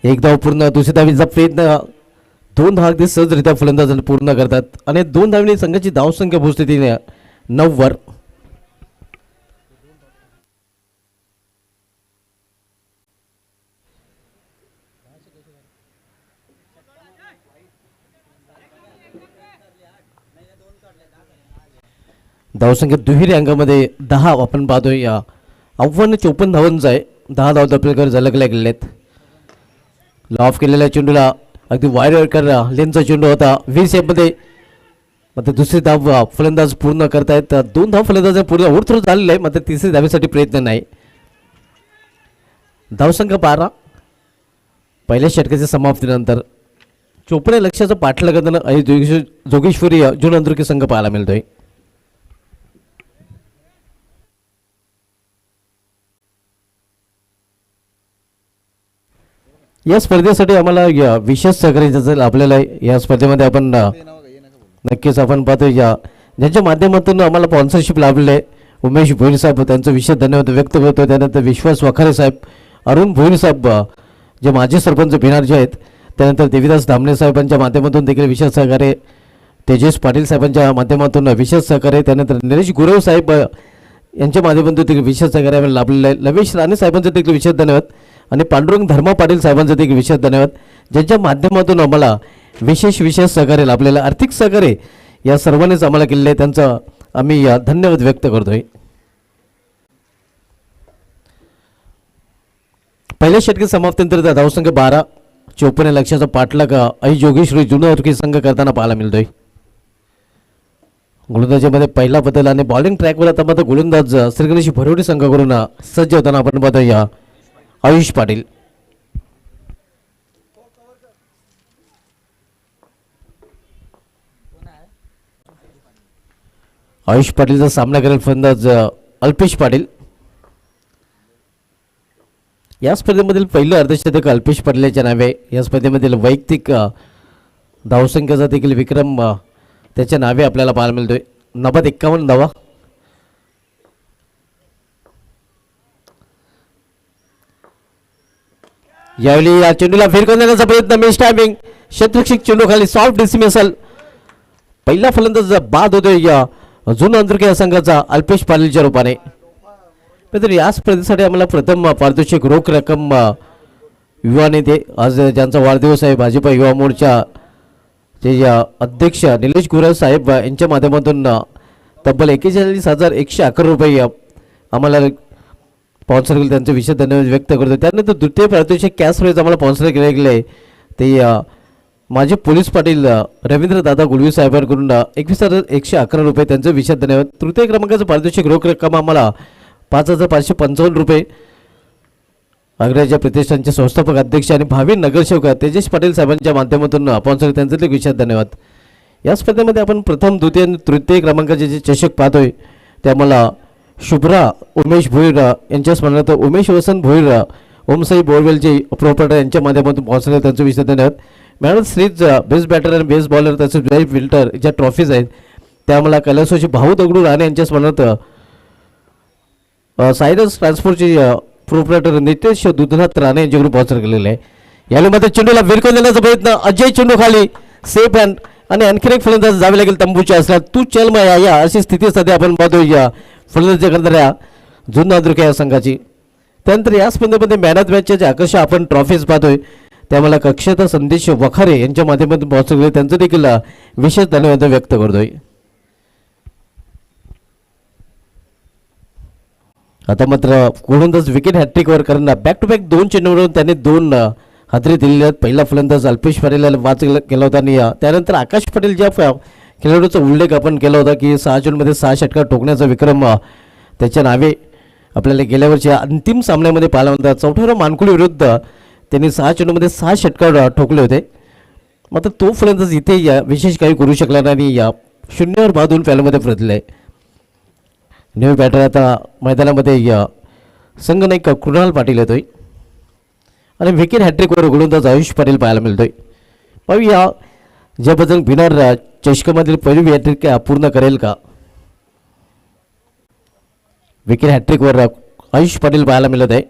एक धाव पूर्ण. दुसऱ्या धावीचा प्रयत्न 2 धाव अगदी सहजरित्या फलंदाजांनी पूर्ण करतात आणि 2 धावनी संघाची धावसंख्या पोहोचते 9 वर. धावसंख्या दुहेरी अंगामध्ये 10 आपण पाहतोय. आव्हान 54 धावांचं आहे. 10 धाव आपल्याकडे झलकल्या गेलेल्या आहेत. लॉफ केलेल्या चेंडूला अगदी वायर लेनचा चेंडू होता 20 मध्ये. मात्र दुसरी धाव फलंदाज पूर्ण करतायत. 2 धाव फलंदाज पूर्ण ओढथ्रो झालेलं आहे, मात्र तिसरी धावेसाठी प्रयत्न नाही. धावसंख्या 12 पहिल्या षटकाच्या समाप्तीनंतर. चोपडे लक्ष्याचा पाठला करताना जोगेश्वरी जुन अंतर्गत संघ पाहायला मिळतोय. या स्पर्धेसाठी आम्हाला विशेष सहकार्य असेल आपल्याला. या स्पर्धेमध्ये आपण नक्कीच आपण पाहतो ज्यांच्या माध्यमातून आम्हाला स्पॉन्सरशिप लाभलेलं आहे. उमेश भोईर साहेब त्यांचं विशेष धन्यवाद व्यक्त करतो. त्यानंतर विश्वास वाखारे साहेब, अरुण भोईर साहेब जे माजी सरपंच भिनारचे आहेत. त्यानंतर देवीदास धामणे साहेबांच्या माध्यमातून देखील विशेष सहकार्य. तेजस पाटील साहेबांच्या माध्यमातून विशेष सहकार्य. त्यानंतर निलेश गुरव साहेब यांच्या माध्यमातून देखील विशेष सहकार्य आम्हाला लाभलेलं आहे. लवेश राणे साहेबांचं देखील विशेष धन्यवाद आणि पांडुरंग धर्मा पाटील साहेबांचं देखील विशेष धन्यवाद, ज्यांच्या माध्यमातून आम्हाला विशेष सहकार्य लाभलेलं आहे. आर्थिक सहकार्य या सर्वांनीच आम्हाला केलेलं आहे, त्यांचा आम्ही धन्यवाद व्यक्त करतोय. पहिल्या षटकी समाप्तीनंतर धावसंख्या 12-54 लक्षाचा पाठलाग आई जोगेश्वरी जुना हॉकी संघ करताना पाहायला मिळतोय. गोलंदाजीमध्ये पहिला बदल आणि बॉलिंग ट्रॅकवर आता मात्र गोलंदाज श्रीगणेश भरोडी संघाकडून सज्ज होताना आपण पाहतोय आयुष पाटील. आयुष पाटीलचा सामना करेल फलंदाज अल्पेश पाटील. या स्पर्धेमधील पहिलं अर्धशतक अल्पेश पाटील याच्या नावे. या स्पर्धेमधील वैयक्तिक धावसंख्येचा देखील विक्रम त्याच्या नावे आपल्याला पाहायला मिळतोय. 51 धावा. यावेळी या चेंडूला फिरकून देण्याचा प्रयत्न, मिस टायमिंग, शतरक्षक चेंडू खाली सॉफ्ट डिसमिसल. पहिला फलंदाज बाद होतोय या जुना अंतर्गत या संघाचा अल्पेश पाटीलच्या रूपाने. तर या स्पर्धेसाठी आम्हाला प्रथम पारितोषिक रोख रक्कम युवा नेते आज ज्यांचा वाढदिवस आहे भाजपा युवा मोर्चा चे अध्यक्ष निलेश गुरव साहेब यांच्या माध्यमातून तब्बल 41,111 रुपये आम्हाला स्पॉन्सर केले, त्यांचे विशेष धन्यवाद व्यक्त करतो. त्यानंतर द्वितीय पारितोषिक कॅश प्राइज आम्हाला स्पॉन्सर केले गेले ते माजी पोलीस पाटील रवींद्र दादा गुळवी साहेबांकडून 21,111 रुपये, त्यांचे विशेष धन्यवाद. तृतीय क्रमांकाचं पारितोषिक रोख रक्कम आम्हाला 5,555 रुपये अग्रजा प्रतिष्ठानचे संस्थापक अध्यक्ष आणि भावी नगरसेवक तेजस पाटील साहेबांच्या माध्यमातून स्पॉन्सर, त्यांचे विशेष धन्यवाद. या स्पर्धेमध्ये आपण प्रथम द्वितीय आणि तृतीय क्रमांकाचे जे चषक पाहतोय ते आम्हाला शुभ्रा उमेश भोईर यांच्या स्मरणार्थ उमेश वसंत भोईर ओमसाई बोरवेलचे प्रोपरायटर यांच्या माध्यमातून स्पॉन्सर, त्यांचे विशेष धन्यवाद. मॅडम श्रीज बेस्ट बॅटर आणि बेस्ट बॉलर तसेच लाईफ विल्टर ज्या ट्रॉफीज आहेत त्या आम्हाला कैलासवासी भाऊ दगडू राणे यांच्या स्मरणार्थ सायरस ट्रान्सपोर्टचे प्रोपरायटर नितेश दुधनाथ राणे यांच्याकडून स्पॉन्सर केलेले आहे. यावेळी मात्र चेंडूला विरकून देण्याचा प्रयत्न, अजय चेंडू खाली सेफ हँड आणि आणखीन एक फलंदाज जावे लागेल तंबूच्या असला तू चल माया या अशी स्थिती सध्या आपण पाहतोय या फलंदाजी करणाऱ्या जुना अंतर्गत या संघाची. त्यानंतर या स्पर्धेमध्ये मॅन ऑफ मॅचच्या जे आकर्षक आपण ट्रॉफीज पाहतोय त्या मला कक्षता संदेश वखारे यांच्या माध्यमातून स्पॉन्सर केले, त्यांचं देखील विशेष धन्यवाद व्यक्त करतोय. आता मात्र गोलंदाज विकेट हॅट्रिकवर कारण बॅक टू बॅक 2 चेंडूवरून त्याने 2 हादरे दिलेले आहेत. पहिला फलंदाज अल्पेश पाटीलला वाच केला होता आणि त्यानंतर आकाश पाटील ज्या खेळाडूचा उल्लेख आपण केला होता की 6 चेंडूमध्ये 6 षटकार ठोकण्याचा विक्रम त्याच्या नावे आपल्याला गेल्या वर्षी अंतिम सामन्यामध्ये पाहायला होता. चौथ्या मानकुली विरुद्ध त्यांनी 6 चेंडूमध्ये 6 षटकार ठोकले होते. मात्र तो फलंदाज इथे विशेष काही करू शकला नाही, या 0वर बाद होऊन फॅलमध्ये परतले आहे. न्यू बॅटर आता मैदानामध्ये संघ नायक कृणाल पाटील येतोय आणि विकेट हॅट्रिकवर गोलंदाज आयुष पाटील पाहायला मिळतोय. पाहूया ज्याबद्दल बिनार चषकामधील पहिली हॅट्रिक पूर्ण करेल का. विकेट हॅट्रिकवर आयुष पाटील पाहायला मिळत आहे.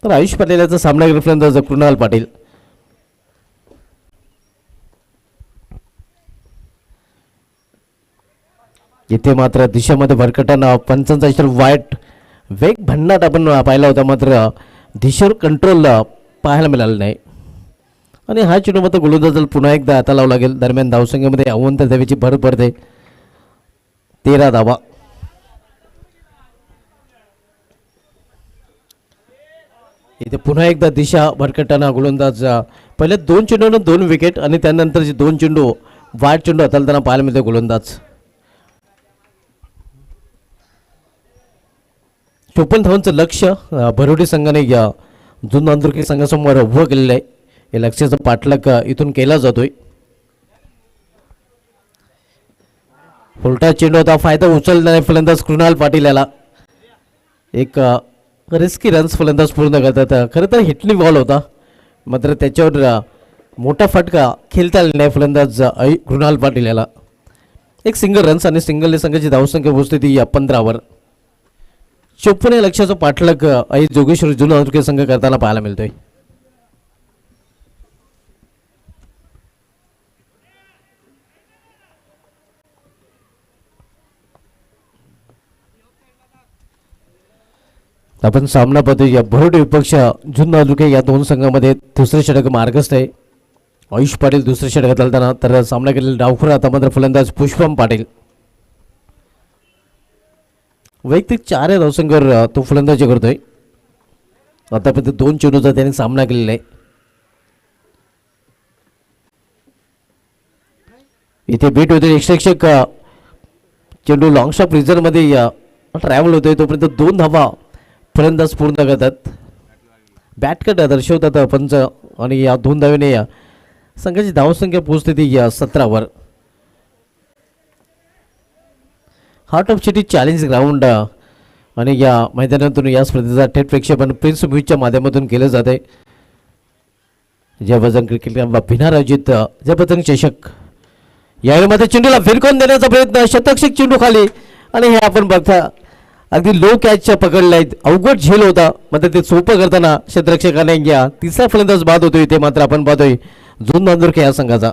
तर आयुष पाटील याचा सामना केला फलंदाज कृणाल पाटील. इथे मात्र दिशेमध्ये भरकटताना पंचांचा इशारा वाईट वेग भन्नाट आपण पाहिला होता, मात्र दिशेवर कंट्रोल पाहायला मिळालं नाही आणि हा चेंडू मात्र गोलंदाजाला पुन्हा एकदा हाता लावला लागेल. दरम्यान धावसंख्येमध्ये अवंत देवीची भर पडते, 13 धावा. इथे पुन्हा एकदा दिशा भरकटताना गोलंदाज पहिले 2 चेंडूनं 2 विकेट आणि त्यानंतरचे 2 चेंडू वाईट चेंडू हाताळताना पाहायला मिळते गोलंदाज. 54 धावांचं लक्ष भरोडी संघाने या जुना अंतर्गत संघासमोर उभं केलेलं आहे. या लक्ष्याचा पाठलाग इथून केला जातोय. उलटा चेंडू होता, फायदा उचलला नाही फलंदाज कृणाल पाटील याला. एक रिस्की रन्स फलंदाज पूर्ण करतात. खरं तर हिटली बॉल होता, मात्र त्याच्यावर मोठा फटका खेळता आला नाही फलंदाज कृणाल पाटील याला. एक सिंगल रन्स आणि सिंगल संघाची धावसंख्या पोहोचते ती 15वर. 54 लक्षाचा पाठलाग आई जोगेश्वर जुना अंतर्गत संघ करताना पाहायला मिळतोय. आपण सामना पाहतो या बरोड विपक्ष जुन्नर तालुके या दोन संघामध्ये दुसरे षटक मार्गस्थ आहे. आयुष पाटील दुसरे षटकात चालताना तर सामना केलेला डावखुरा आता मात्र फलंदाज पुष्पम पाटील वैयक्तिक 4 धावसंख्येवर तो फलंदाजी करतोय. आतापर्यंत 2 चेंडूचा त्याने सामना केलेला आहे. इथे बीट होते एकशेक चेंडू लॉंग शॉट रिझर्वमध्ये ट्रॅव्हल होतोय तोपर्यंत 2 धावा फलंदाज पूर्ण करतात. बॅटकट दर्शवतात पंच आणि या 2 धावेने संघाची धावसंख्या पोहोचते ती 17 heart of city challenge ground आणि या मैदानातून या स्पर्धेचा थेट प्रेक्षेपण प्रिन्स म्यूजच्या माध्यमातून केलं जाते. जयबजरंग क्रिकेट क्लब भिनार आयोजित जयबजरंग चषक यावेळी मध्ये चेंडूला फिरकून देण्याचा प्रयत्न शतक्षक चेंडू खाली आणि हे आपण बघता अगदी लो कॅचच्या पकडलाय. अवघड झेल होता मात्र ते सोपं करताना क्षेत्ररक्षकाने या तिसरा फलंदाज बाद होतोय. ते मात्र आपण पाहतोय जुन्नर नांदुरके या संघाचा.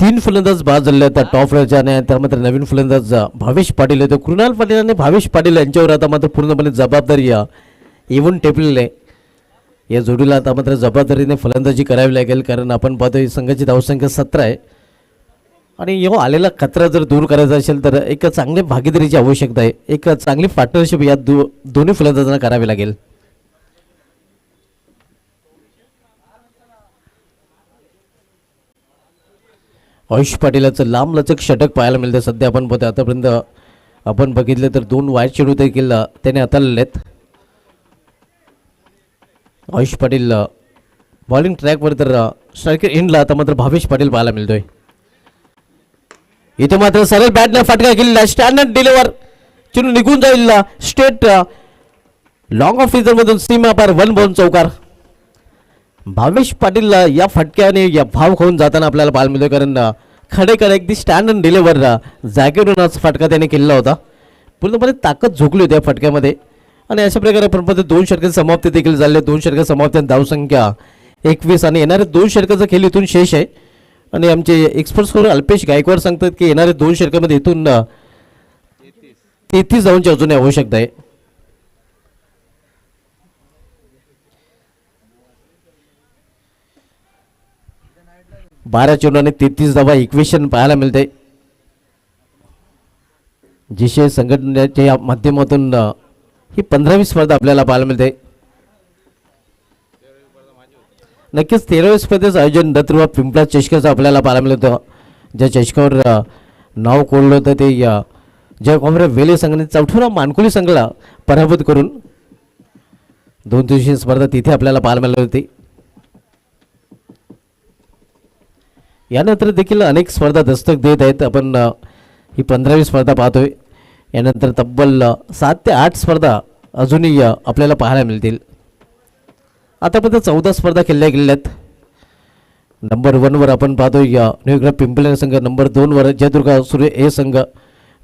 तीन फलंदाज बाद झाले आता टॉप रजाने. त्यामध्ये नवीन फलंदाज भावेश पाटील येतो. कृणाल पाटील आणि भावेश पाटील यांच्यावर आता मात्र पूर्णपणे जबाबदारी येऊन टेपलेली आहे. या जोडीला आता मात्र जबाबदारीने फलंदाजी करावी लागेल कारण आपण पाहतोय संघाची धावसंख्या 17 आहे आणि यो आलेला खतरा जर दूर करायचा असेल तर एक चांगली भागीदारीची आवश्यकता आहे. एक चांगली पार्टनरशिप या दोन्ही फलंदाजांना करावी लागेल. आयुष पाटीलाचं लांब लचक षटक पाहायला मिळतं. सध्या आपण पाहतो आतापर्यंत आपण बघितलं तर 2 वाईट चेंडू देखील त्याने हाताळलेले आहेत. आयुष पाटील बॉलिंग ट्रॅकवर तर स्ट्रायकर एंडला आता मात्र भावेश पाटील पाहायला मिळतोय. इथे मात्र सरळ बॅटने फटका केलेला स्टँडर्ड डिलिव्हर चेंडू निघून जाईल स्टेट लॉंग ऑफ मधून सीमा पार 1 बॉल चौकार. भावेश पाटील या फटक्याने या भाव खाऊन जाताना आपल्याला पाहायला मिळतोय कारण खडेकर अगदी स्टँड अँड डिलिव्हर जागेवरून आज फटका त्याने केलेला होता. पूर्णपणे ताकद झोकली होती या फटक्यामध्ये आणि अशा प्रकारे आपण 2 षटकांची समाप्ती देखील झाली. 2 षटकांची समाप्ती धावसंख्या 21 आणि येणारे 2 षटकाचा खेळ इथून शेष आहे आणि आमचे एक्सपर्ट स्कोर अल्पेश गायकवाड सांगतात की येणारे 2 षटकामध्ये इथून 33 धावांची अजून आवश्यकता आहे. बारा चेंडू आणि 33 धावा इक्वेशन पाहायला मिळते. जिशे संघटनेच्या माध्यमातून ही 15वी स्पर्धा आपल्याला पाहायला मिळते. नक्कीच 13वी स्पर्धेचं आयोजन दत्तुवा पिंपळा चषकाचं आपल्याला पाहायला मिळतं. ज्या चषकावर नाव कोरलं होतं ते जय कॉम्रे वेले संघाने चौथुरा मानकुली संघाला पराभूत करून 2 दिवसीय स्पर्धा तिथे आपल्याला पाहायला मिळाली होती. यानंतर देखील अनेक स्पर्धा दस्तक देत आहेत. आपण ही 15वी स्पर्धा पाहतोय. यानंतर तब्बल 7 ते 8 स्पर्धा अजूनही आपल्याला पाहायला मिळतील. आतापर्यंत 14 स्पर्धा खेळल्या गेलेल्या आहेत. नंबर 1 वर आपण पाहतोय न्यूग्रा पिंपळे संघ, नंबर 2 वर जयदुर्गा सूर्य ए संघ,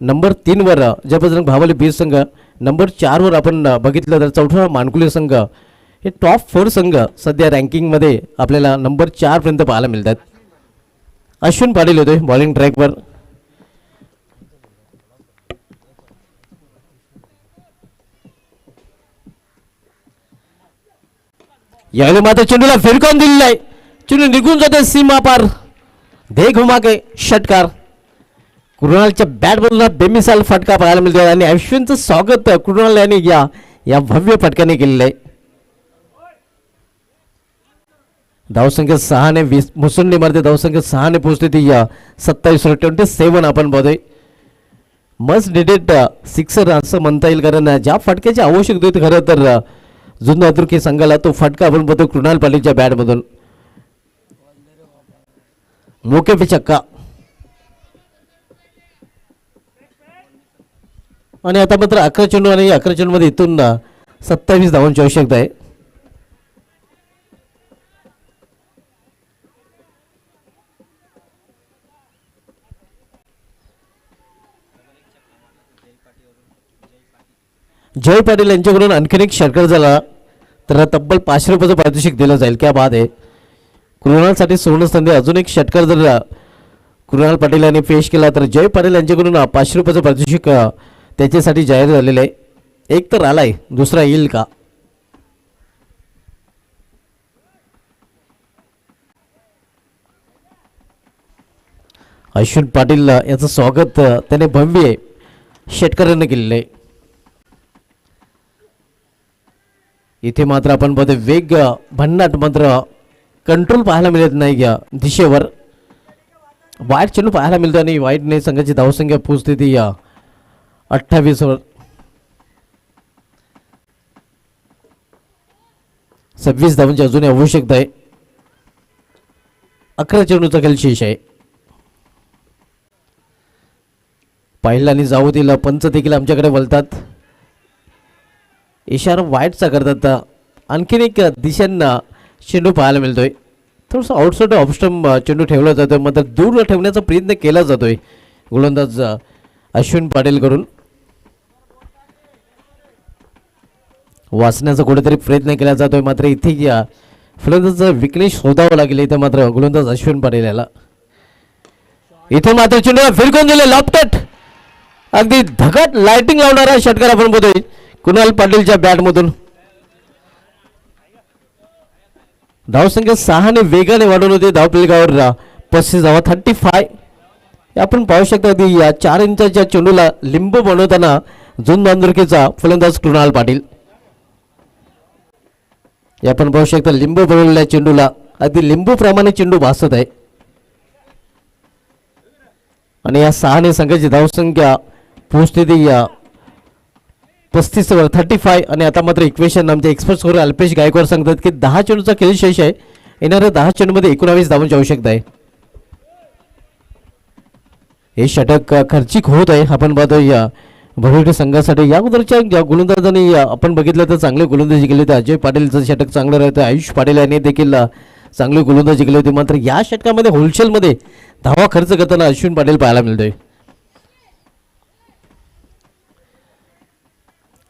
नंबर 3 वर जयबजरंग भावली बी संघ, नंबर 4 वर आपण बघितलं तर चौथरा मानकुले संघ. हे टॉप 4 संघ सध्या रँकिंगमध्ये आपल्याला नंबर 4 पर्यंत पाहायला मिळतात. अश्विन पाटील होते बॉलिंग ट्रॅकवर. यावेळी मात्र चेंडूला फिरकावून दिलेला आहे. चेंडू निघून जाते सीमा पार. दे घुमा के षटकार. कृणालच्या बॅटबॉलला बेमिसाल फटका पाहायला मिळतो आणि अश्विनचं स्वागत कृणाल यांनी या भव्य फटक्याने केलेलं आहे. धावसंख्या 6 ने मुसंडी मारते. धावसंख्या 6 ने पोहोचते ती 27 आपण बघतोय. मस्ट डिडेड सिक्सर असं म्हणता येईल कारण ज्या फटक्याची आवश्यकता होती खरं तर जुन्नर नांदुरके संघाला तो फटका आपण बघतो कृणाल पाटीलच्या बॅटमधून. मोके पे चक्का. आणि आता मात्र 11 चेंडू आणि 11 चेंडूमध्ये इथून 27 धावांची आवश्यकता आहे. जय पाटील यांच्याकडून आणखीन एक षटकार झाला तर तब्बल 500 रुपयाचं पारितोषिक दिलं जाईल. क्या बात आहे. कृणालसाठी सुवर्णसंधी अजून एक षटकार जर कृणाल पाटील यांनी पेश केला तर जय पाटील यांच्याकडून 500 रुपयाचं पारितोषिक त्याच्यासाठी जाहीर झालेलं आहे. एक तर आलाय, दुसरा येईल का? अश्विन पाटील याचं स्वागत त्याने भव्य षटकाराने केलेलं आहे. इथे मात्र आपण बघतो वेग भन्नाट मात्र कंट्रोल पाहायला मिळत नाही या दिशेवर. वाईट चेंडू पाहायला मिळतो आणि वाईटने संघाची धावसंख्या पोहोचते ती या 28 वर. 26 धावांची अजूनही आवश्यकता आहे. 11 चेंडूचा खेळ शेष आहे. पहिला आणि जाऊ दिला पंच देखील आमच्याकडे बोलतात. इशारा वाईटचा करतात. आणखीन एक दिशांना चेंडू पाहायला मिळतोय. थोडंसं आउटसाइड ऑफस्टंप चेंडू ठेवला जातोय मात्र दूर ठेवण्याचा प्रयत्न केला जातोय गोलंदाज अश्विन पाटील कडून. वाचण्याचा कुठेतरी प्रयत्न केला जातोय मात्र इथे या फलंदाजाचा विकनेश शोधावा लागेल. इथे मात्र गोलंदाज अश्विन पाटील याला इथे मात्र चेंडू फिरकून दिले लॉफ्टेड. अगदी धगाट लाइटिंग लावणारा षटकार आपण बघतोय कुणाल पाटीलच्या बॅटमधून. धावसंख्या 6 ने वेगाने वाढवून होते. धावफलकावर 35 धावा 35. आपण पाहू शकता की या 4 इंचाच्या चेंडूला लिंबू बनवताना जुन बांधुर्केचा फलंदाज कृणाल पाटील. आपण पाहू शकता लिंबू बनवलेल्या चेंडूला अगदी लिंबू प्रमाणे चेंडू भासत आहे आणि या 6 ने संघाची धावसंख्या पोहोचते ती या 35 वर 35. आणि आता मात्र इक्वेशन आमचे एक्सपर्ट स्कोर अल्पेश गायकवाड सांगतात की 10 चेंडूचा खेळ शेष आहे. येणाऱ्या 10 चेंडूमध्ये 19 धावांची आवश्यकता आहे. हे षटक खर्चिक होत आहे. आपण पाहतो या भरवटे संघासाठी या अगोदरच्या ज्या गोलंदाजांनी आपण बघितलं तर चांगले गोलंदाजी केली. तर अजय पाटीलचं षटक चांगलं राहतं. आयुष पाटील यांनी देखील चांगली गोलंदाजी केली होती. मात्र या षटकामध्ये होलसेलमध्ये धावा खर्च करताना अश्विन पाटील पाहायला मिळतोय.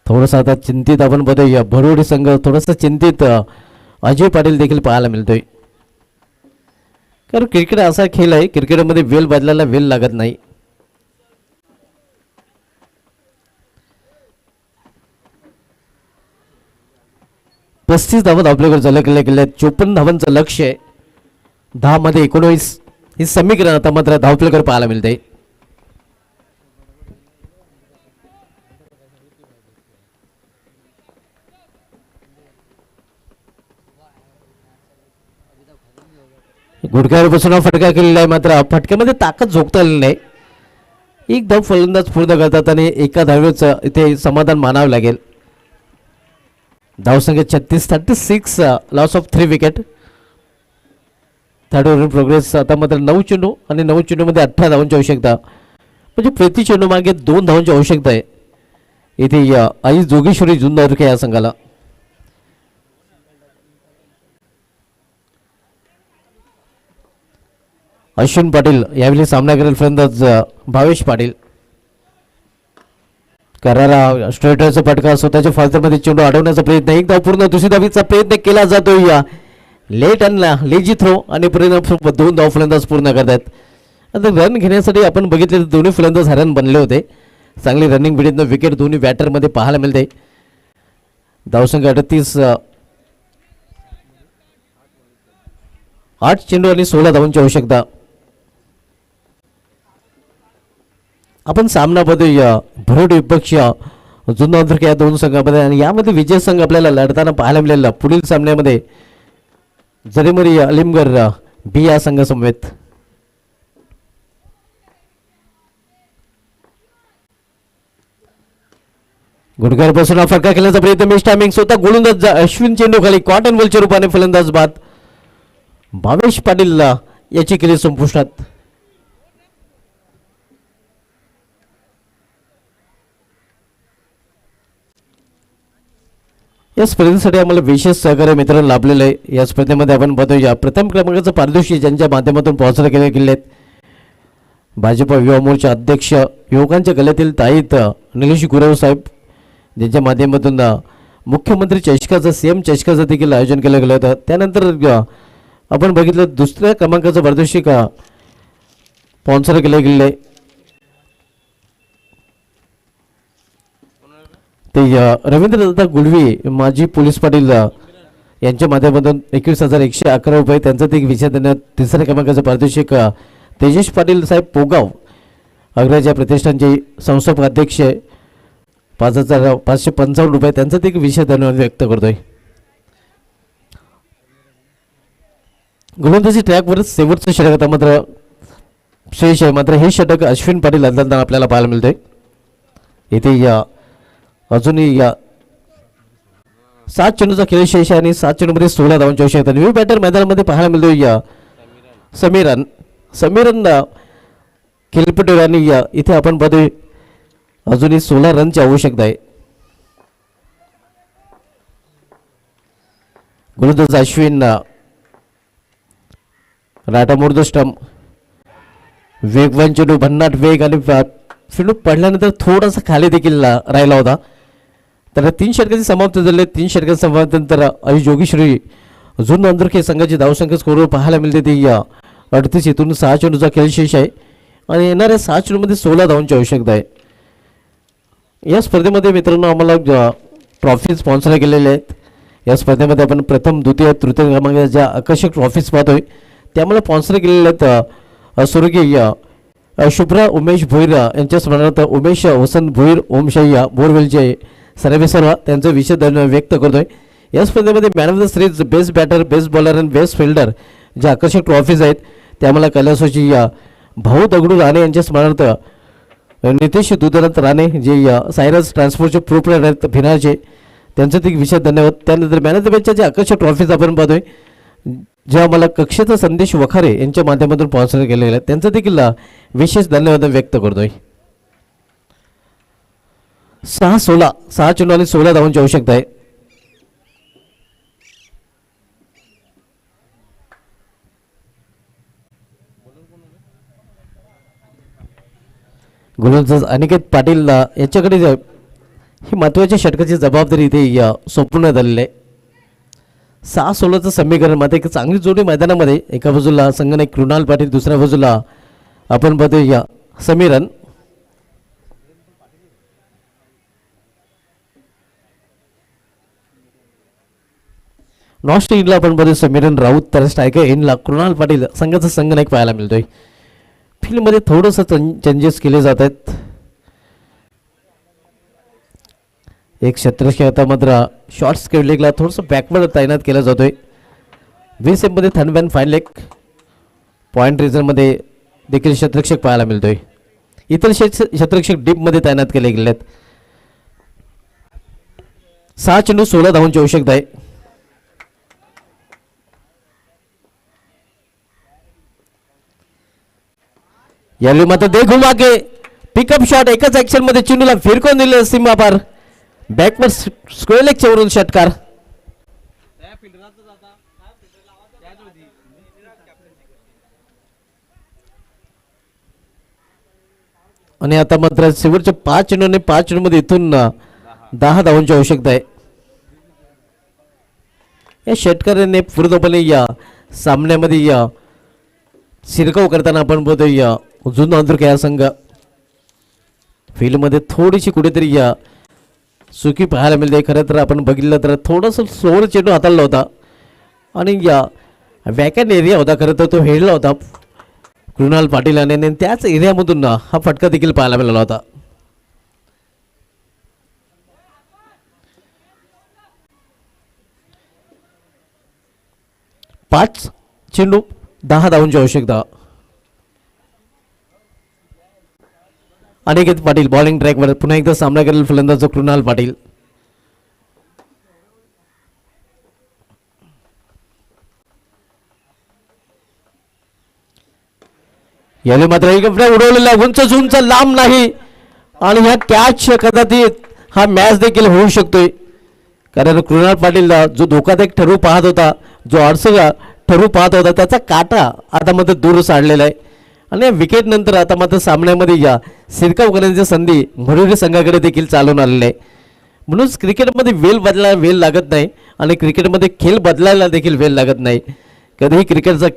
थोडंसं आता चिंतित आपण बघूया भरवडी संघ थोडासा चिंतित अजय पाटील देखील पाहायला मिळतोय. कारण क्रिकेट असा खेळ आहे क्रिकेटमध्ये वेळ बदलायला वेळ लागत नाही. पस्तीस धावा आपल्याकडे झाल्या गेल्या 54 धावांचं लक्ष आहे. 10 मध्ये 19 हे समीकरण आता मात्र धावपलेकर पाहायला मिळते. गुडघ्यावर बसून फटका केलेला आहे मात्र फटक्यामध्ये ताकद झोकता आलेली नाही. एक धाव फलंदाज पूर्ण करतात आणि एका धावेचं इथे समाधान मानावं लागेल. धावसंख्या 36 loss of 3 wicket. Third over progress आता मात्र 9 चेंडू आणि 9 चेंडूमध्ये 18 धावांची आवश्यकता. म्हणजे प्रति चेंडू मागे 2 धावांची आवश्यकता आहे इथे या आई जोगेश्वरी जुन्नर या संघाला. अश्विन पाटील यावेळी सामना करेल फलंदाज भावेश पाटील. करारा स्ट्रेटरचा फटका स्वतःच्या फालतरमध्ये चेंडू अडवण्याचा प्रयत्न. एक धाव पूर्ण दुसरी धावीचा प्रयत्न केला जातो या लेट आणला लेजी थ्रो आणि परिणाम 2 धाव फलंदाज पूर्ण करतात. आता रन घेण्यासाठी आपण बघितले तर दोन्ही फलंदाज हरण बनले होते. चांगली रनिंग बिडीतनं विकेट दोन्ही बॅटरमध्ये पाहायला मिळते. धावसंख्या 38. 8 चेंडू आणि 16 धावांची आवश्यकता. आपण सामना बघूया भरोड विपक्ष जुन्नर या 2 संघामध्ये आणि यामध्ये विजय संघ आपल्याला लढताना पाहायला मिळाला पुढील सामन्यामध्ये जरीमरी अलिमगर बी या संघासमवेत. गुडघ्यापासून हा फटका खेळण्याचा प्रयत्न मिस टायमिंग स्वतः गोलंदाज अश्विन चेंडू खाली कॉटन बॉलच्या रूपाने फलंदाज बाद भावेश पाटील याची केली संपुष्टात. या स्पर्धेसाठी आम्हाला विशेष सहकार्य मित्रांनो लाभलेलं आहे. या स्पर्धेमध्ये आपण बघूया प्रथम क्रमांकाचं पारितोषिक ज्यांच्या माध्यमातून स्पॉन्सर केले गेले आहेत. भाजपा युवा मोर्चा अध्यक्ष युवकांच्या गळ्यातील ताईत निलेश गुरव साहेब, ज्यांच्या माध्यमातून मुख्यमंत्री चषकाचं CM चषकाचं देखील आयोजन केलं गेलं होतं. त्यानंतर आपण बघितलं दुसऱ्या क्रमांकाचं पारितोषिक स्पॉन्सर केले गेले ते रवींद्रदत्ता गुळवी माजी पोलीस पाटील यांच्या माध्यमातून 21,111 रुपये त्यांचं ते विषय देण्यात. तिसऱ्या क्रमांकाचं पारितोषिक तेजस पाटील साहेब पोगाव अग्रजा प्रतिष्ठानचे संस्थापक अध्यक्ष 5,555 रुपये त्यांचा ते विषय धन्यवाद व्यक्त करतोय. गोलंदाजी ट्रॅकवर शेवटचं षटक आता मात्र शेष आहे. मात्र हे षटक अश्विन पाटील अंदाजदार आपल्याला पाहायला मिळतंय. इथे या अजूनही या 7 चेंडूचा खेळ शेष आहे आणि 7 चेंडूमध्ये 16 धावांची आवश्यकता. न्यू बॅटर मैदानामध्ये पाहायला मिळतोय या समीरन खेळपटू आणि या इथे आपण पाहतोय अजूनही 16 रनची आवश्यकता आहे. गोलंदाज अश्विन राटा मोड स्टंप वेगवान चेंडू भन्नाट वेग आणि चेंडू पडल्यानंतर थोडासा खाली देखील राहिला होता. तर 3 षटकांची समाप्त झाले. 3 षटकांची समाप्तीनंतर आयुष जोगेश्वरी जुन अंधुरखे संघाची धावसंख्या स्कोरवर पाहायला मिळते ती 38 इथून 6 चेंडूचा खेळ शेष आहे आणि येणाऱ्या 6 चेंडूमध्ये 16 धावांची आवश्यकता आहे. या स्पर्धेमध्ये मित्रांनो आम्हाला ट्रॉफी स्पॉन्सर केलेले आहेत. या स्पर्धेमध्ये आपण प्रथम द्वितीय तृतीय क्रमांकाच्या ज्या आकर्षक ट्रॉफीज पाहतोय त्या आम्हाला स्पॉन्सर केलेल्या आहेत. स्वर्गीय शुभ्रा उमेश भोईर यांच्या स्मरणार्थ उमेश वसंत भोईर ओमशय्या बोरवेलचे सर्व त्यांचा विषय धन्यवाद व्यक्त करतोय. या स्पर्धेमध्ये man of the series, best batter, best bowler आणि बेस्ट फिल्डर ज्या आकर्षक ट्रॉफीज आहेत त्या आम्हाला कैलासवासी भाऊ दगडू राणे यांच्या स्मरणार्थ नितेश दुधनाथ राणे जे सायरस ट्रान्सपोर्टचे प्रोप्रायटर आहेत भिनाचे त्यांचं ते विशेष धन्यवाद. त्यानंतर मॅन ऑफ द मॅचच्या जे आकर्षक ट्रॉफीज आपण पाहतोय जे आम्हाला कक्षेचा संदेश वखारे यांच्या माध्यमातून स्पॉन्सर केलेले आहेत त्यांचं देखील विशेष धन्यवाद व्यक्त करतोय. 6 चेंडू आणि 16 धावांची आवश्यकता आहे. गोलंदाज अनिकेत पाटील याच्याकडे ही महत्त्वाच्या षटकाची जबाबदारी इथे सोपवण्यात आलेली आहे. 6-16चं समीकरण मात्र एक चांगली जोडी मैदानामध्ये. एका बाजूला संघनायक कृणाल पाटील, दुसऱ्या बाजूला आपण पाहतोय समीरन. नॉस्ट इनला आपण पाहतोय समीरन राऊत, तर स्ट्रायकर इनला कृणाल पाटील संघाचा संघनायक पाहायला मिळतोय. फील्डमध्ये थोडंसं चेंजेस केले जात आहेत. एक क्षेत्ररक्षक आता मात्र शॉर्ट्स लेगला थोडंसं बॅकवर्ड तैनात केला जातोय. VSFमध्ये थर्ड फाईन लेग पॉईंट रिझनमध्ये देखील क्षेत्ररक्षक पाहायला मिळतोय. इतर क्षेत्ररक्षक डीपमध्ये तैनात केले गेले आहेत. 6 चेंडू 16 धावांची आवश्यकता आहे. यावेळी मात्र दे घुमा के पिकअप शॉट एकाच ऍक्शन मध्ये चेंडूला फिरकून दिले सीमा पार बॅकवर स्क्वेअर लेगच्या वरून षटकार. आणि आता मात्र शेवटच्या 5 चेंडूने 5 चेंडूमध्ये इथून 10 धावांची आवश्यकता आहे. या षटकाराने पूर्णपणे या सामन्यामध्ये शिरकाव करताना आपण बघतोय जुना अंधुरखे या संघ फील्डमध्ये थोडीशी कुठेतरी चुकी पाहायला मिळते. खरं तर आपण बघितलं तर थोडंसं स्लोअर चेंडू हाताळला होता आणि वॅकॅन एरिया होता. खरं तर तो हेडला होता कृणाल पाटील आणि त्याच एरियामधून हा फटका देखील पाहायला मिळाला होता. पाच चेंडू 10 धावांची आवश्यकता. अनिकेत पाटील बॉलिंग ट्रॅकवर पुन्हा एकदा सामना करेल फलंदाज कृणाल पाटील. याने मात्र एक उडवलेला उंच लांब नाही आणि ह्या कॅच कदाचित हा मॅच देखील होऊ शकतोय. कारण कृणाल पाटील जो धोकादायक ठरवू पाहत होता, जो अडसर ठरवू पाहत होता, त्याचा काटा आता मात्र दूर साडलेला आहे. आणि या विकेट नंतर आता मात्र सामन्यामध्ये या सिरकाव करण्याची संधी भरुडी संघाकडे देखील चालून आलेली आहे. म्हणूनच क्रिकेटमध्ये वेळ लागत नाही आणि क्रिकेटमध्ये खेळ बदलायला देखील वेळ लागत नाही. कधीही क्रिकेटचा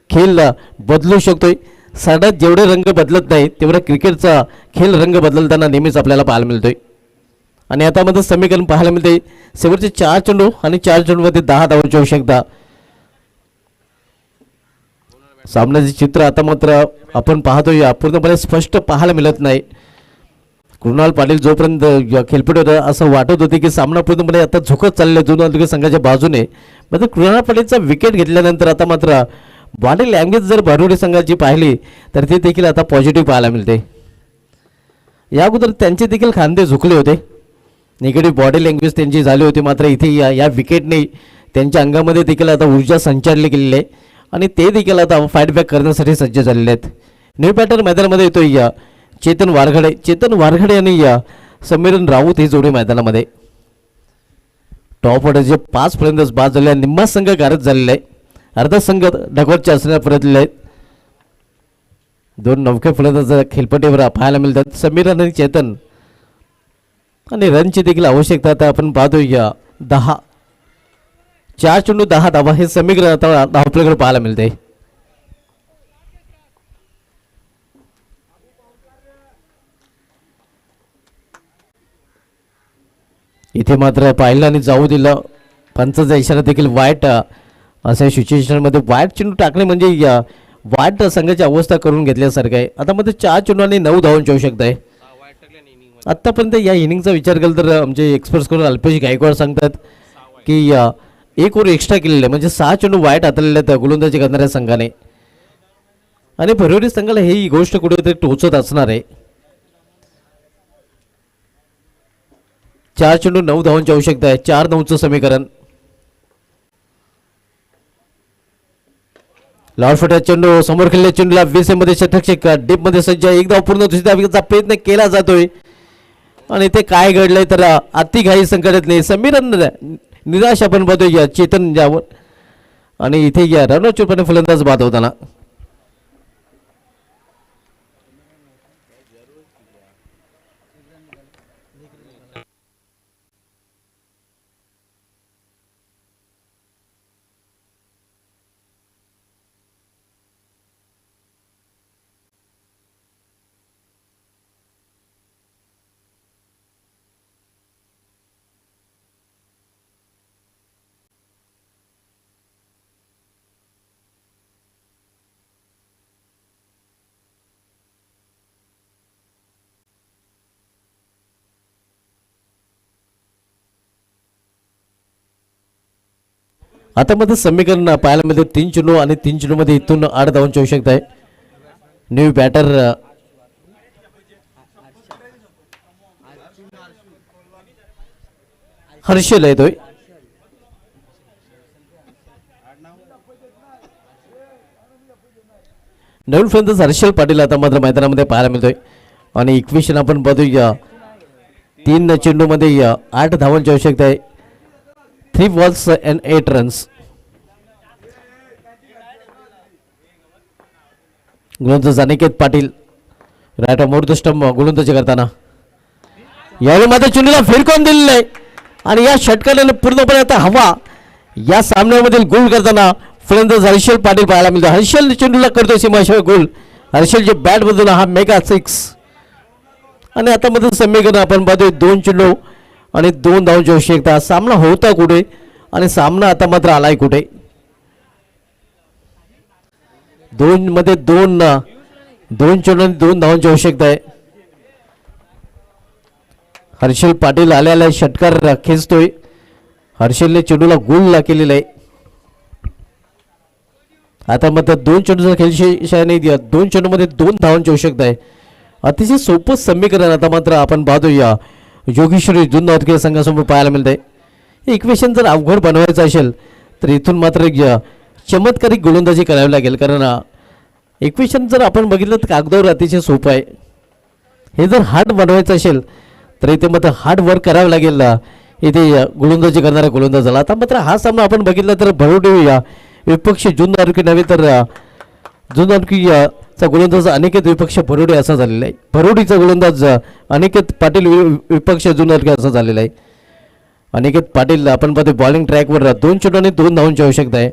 खेळ बदलू शकतोय. साड्यात जेवढे रंग बदलत नाही तेवढा क्रिकेटचा खेळ रंग बदलताना नेहमीच आपल्याला पाहायला मिळतोय. आणि आता मध्ये समीकरण पाहायला मिळते. शेवटचे 4 चेंडू आणि 4 चेंडूमध्ये 10 धावांची आवश्यकता. सामन्याचे चित्र आता मात्र आपण पाहतोय पूर्णपणे स्पष्ट पाहायला मिळत नाही. कृणाल पाटील जोपर्यंत खेळपट होता असं वाटत होते की सामना पूर्णपणे आता झुकत चालले दोन संघाच्या बाजूने. मात्र कृणाल पाटीलचा विकेट घेतल्यानंतर आता मात्र बॉडी लँग्वेज जर भरुडी संघाची पाहिली तर ती देखील आता पॉझिटिव्ह पाहायला मिळते. या अगोदर त्यांचे देखील खांदे झुकले होते, निगेटिव्ह बॉडी लँग्वेज त्यांची झाली होती. मात्र इथे या विकेटने त्यांच्या अंगामध्ये देखील आता ऊर्जा संचारली गेलेली आहे आणि ते देखील आता फाईट बॅक करण्यासाठी सज्ज झालेले आहेत. न्यू बॅटर मैदानामध्ये येतो या चेतन वारघडे आणि या समीरन राऊत ही जोडी मैदानामध्ये. टॉप ऑर्डरचे 5 फलंदाज बाद झाले, निम्मा संघ गारद झालेला आहे, अर्धा संघ डगवटच्या असण्यात परतलेले आहेत. 2 नवखे फलंदाज खेळपट्टीवर पाहायला मिळतात, समीरन आणि चेतन. आणि रनची देखील आवश्यकता आता आपण पाहतो या 4 चेंडू 10 धावा हे समीकरण आता आपल्याकडे पाहायला मिळते. इथे मात्र पाहिलं आणि जाऊ दिलं, पंचाचा इशारा देखील वाईट अशा सिच्युएशनमध्ये वाईट चेंडू टाकणे म्हणजे वाईट संघाची अवस्था करून घेतल्यासारखं आहे. आता मध्ये 4 चेंडू आणि 9 धावांची आवश्यकता आहे. आत्तापर्यंत या इनिंगचा विचार केला तर आमचे एक्सपर्ट्स करून अल्पेश गायकवाड सांगतात की 1 ओव्हर एक्स्ट्रा केलेले म्हणजे 6 चेंडू वाईट हाताळलेले आहेत गोलंदाजी करणाऱ्या संघाने. आणि भरुडी संघाला ही गोष्ट कुठेतरी टोचत असणार आहे. 4 चेंडू 9 धावांची आवश्यकता आहे, 4-9चं समीकरण. लॉर्डफोर्ड चेंडू समोर खेळलेल्या चेंडूला 20 मध्ये षटक डीप मध्ये सज्ज, एक धाव पूर्ण, दुसरी धावेचा प्रयत्न केला जातोय. आणि ते काय घडलंय तर अतिघाई संकटात नाही, समीरन निराश आपण पाहतोय चेतन यावर. आणि इथे या रणोचितपणे फलंदाज बाद होताना. आता मध्ये समीकरण पाहायला मिळते 3 चेंडू आणि 3 चेंडू मध्ये इथून 8 धावांची आवश्यकता आहे. न्यू बॅटर हर्षल येतोय. नवीन फलंदाज हर्षल पाटील आता मात्र मैदानामध्ये पाहायला मिळतोय. आणि इक्वेशन आपण बघूया, 3 चेंडू मध्ये 8 धावांची आवश्यकता आहे, 3 balls and 8 runs. गोलंदाज Aniket Patil right more the stump गोलंदाजी करताना यावेळी मात्र चेंडूला फिरकून दिलेलं आहे. आणि या षटकाने पूर्णपणे आता हवा या सामन्यामधील गोल करताना फलंदाज हर्षल पाटील पाहायला मिळतो. हर्षल चेंडूला करतोय सीमाशिवाय गोल. हर्षलच्या बॅट मधून हा मेगा 6. आणि आता मध्ये समीकरण आपण पाहतोय 2 चेंडू आणि 2 धावांची आवश्यकता. सामना होता कुठे आणि सामना आता मात्र आलाय कुठे. 2 मध्ये 2 चेंडू आणि 2 धावांची आवश्यकता आहे. हर्षल पाटील आल्याला षटकार खेचतोय. हर्षलने चेंडूला गोल केलेला आहे. आता मात्र 2 चेंडूचा खेळशाने 2 चेंडू मध्ये 2 धावांची आवश्यकता आहे. अतिशय सोपं समीकरण आता मात्र आपण पाहतोय योगेश्वरी जुन्नर संघासमोर पाहायला मिळतंय. हे इक्वेशन जर अवघड बनवायचं असेल तर इथून मात्र चमत्कारिक गोलंदाजी करावी लागेल. कारण इक्वेशन जर आपण बघितलं तर कागदावर अतिशय सोपं आहे. हे जर हार्ड बनवायचं असेल तर इथे मात्र हार्ड वर्क करावं लागेल इथे गोलंदाजी करणारा गोलंदाज झाला. आता मात्र हा सामना आपण बघितला तर भरोडी विपक्ष जुन तालुकी नव्हे तर जुन तालुकीचा गोलंदाज अनिकेत विपक्ष भरोडी असा झालेला आहे. भरोडीचा गोलंदाज अनिकेत पाटील विपक्ष जुन तालुकी असा झालेला आहे. अनिकेत पाटील आपण पाहतो बॉलिंग ट्रॅकवर 2 चेंडूने 2 धावांची आवश्यकता आहे.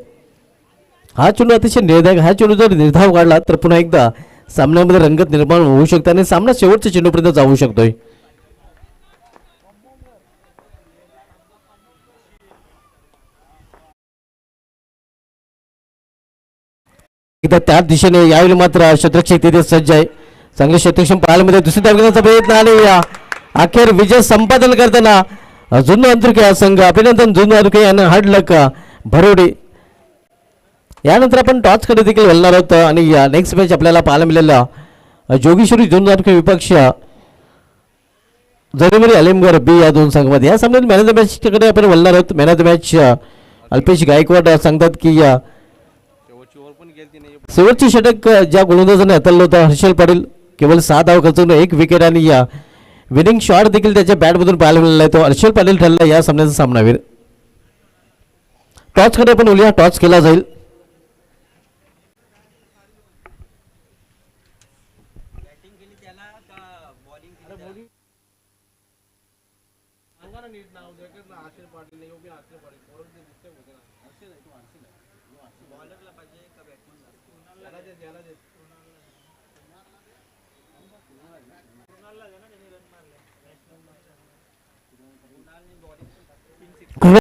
हा चेंडू अतिशय निर्धाव, हा चेंडू जर निर्धाव काढला तर पुन्हा एकदा सामन्यामध्ये रंगत निर्माण होऊ शकते आणि सामना शेवटच्या चेंडूपर्यंत जाऊ शकतोय. एकदा त्या दिशेने यावेळी मात्र शतरक्षक तिथे सज्ज आहे. चांगले शतरक्षण पाहायला मिळते. दुसरी धाव घेण्याचा प्रयत्न आणि अखेर विजय संपादन करताना जुन्नर अंतुर्के हा संघ. अभिनंदन जुन्नर अंतुर्के यांना हार्ड लक भरोडी. यानंतर आपण टॉसकडे देखील वळणार आहोत आणि नेक्स्ट मॅच आपल्याला पाहायला मिळाला जोगेश्वरी जुन्नर अंतुर्के विपक्ष जरीमरी अलिमगड बी या 2 संघामध्ये. या सामन्यात मॅन ऑफ द मॅचकडे आपण वळणार आहोत. Man of the match Alpesh Gaikwad सांगतात की शेवटची षटक ज्या गोलंदाजाने हाताळलं होतं हर्षल पाटील केवळ 6 धाव खर्चून 1 विकेट आणि विनिंग शॉट देखील त्याच्या बॅटमधून पाहायला मिळाला आहे. तो हर्षल पाटील ठरला या सामन्याचा सामनावीर. टॉसकडे आपण बोलूया. टॉस केला जाईल.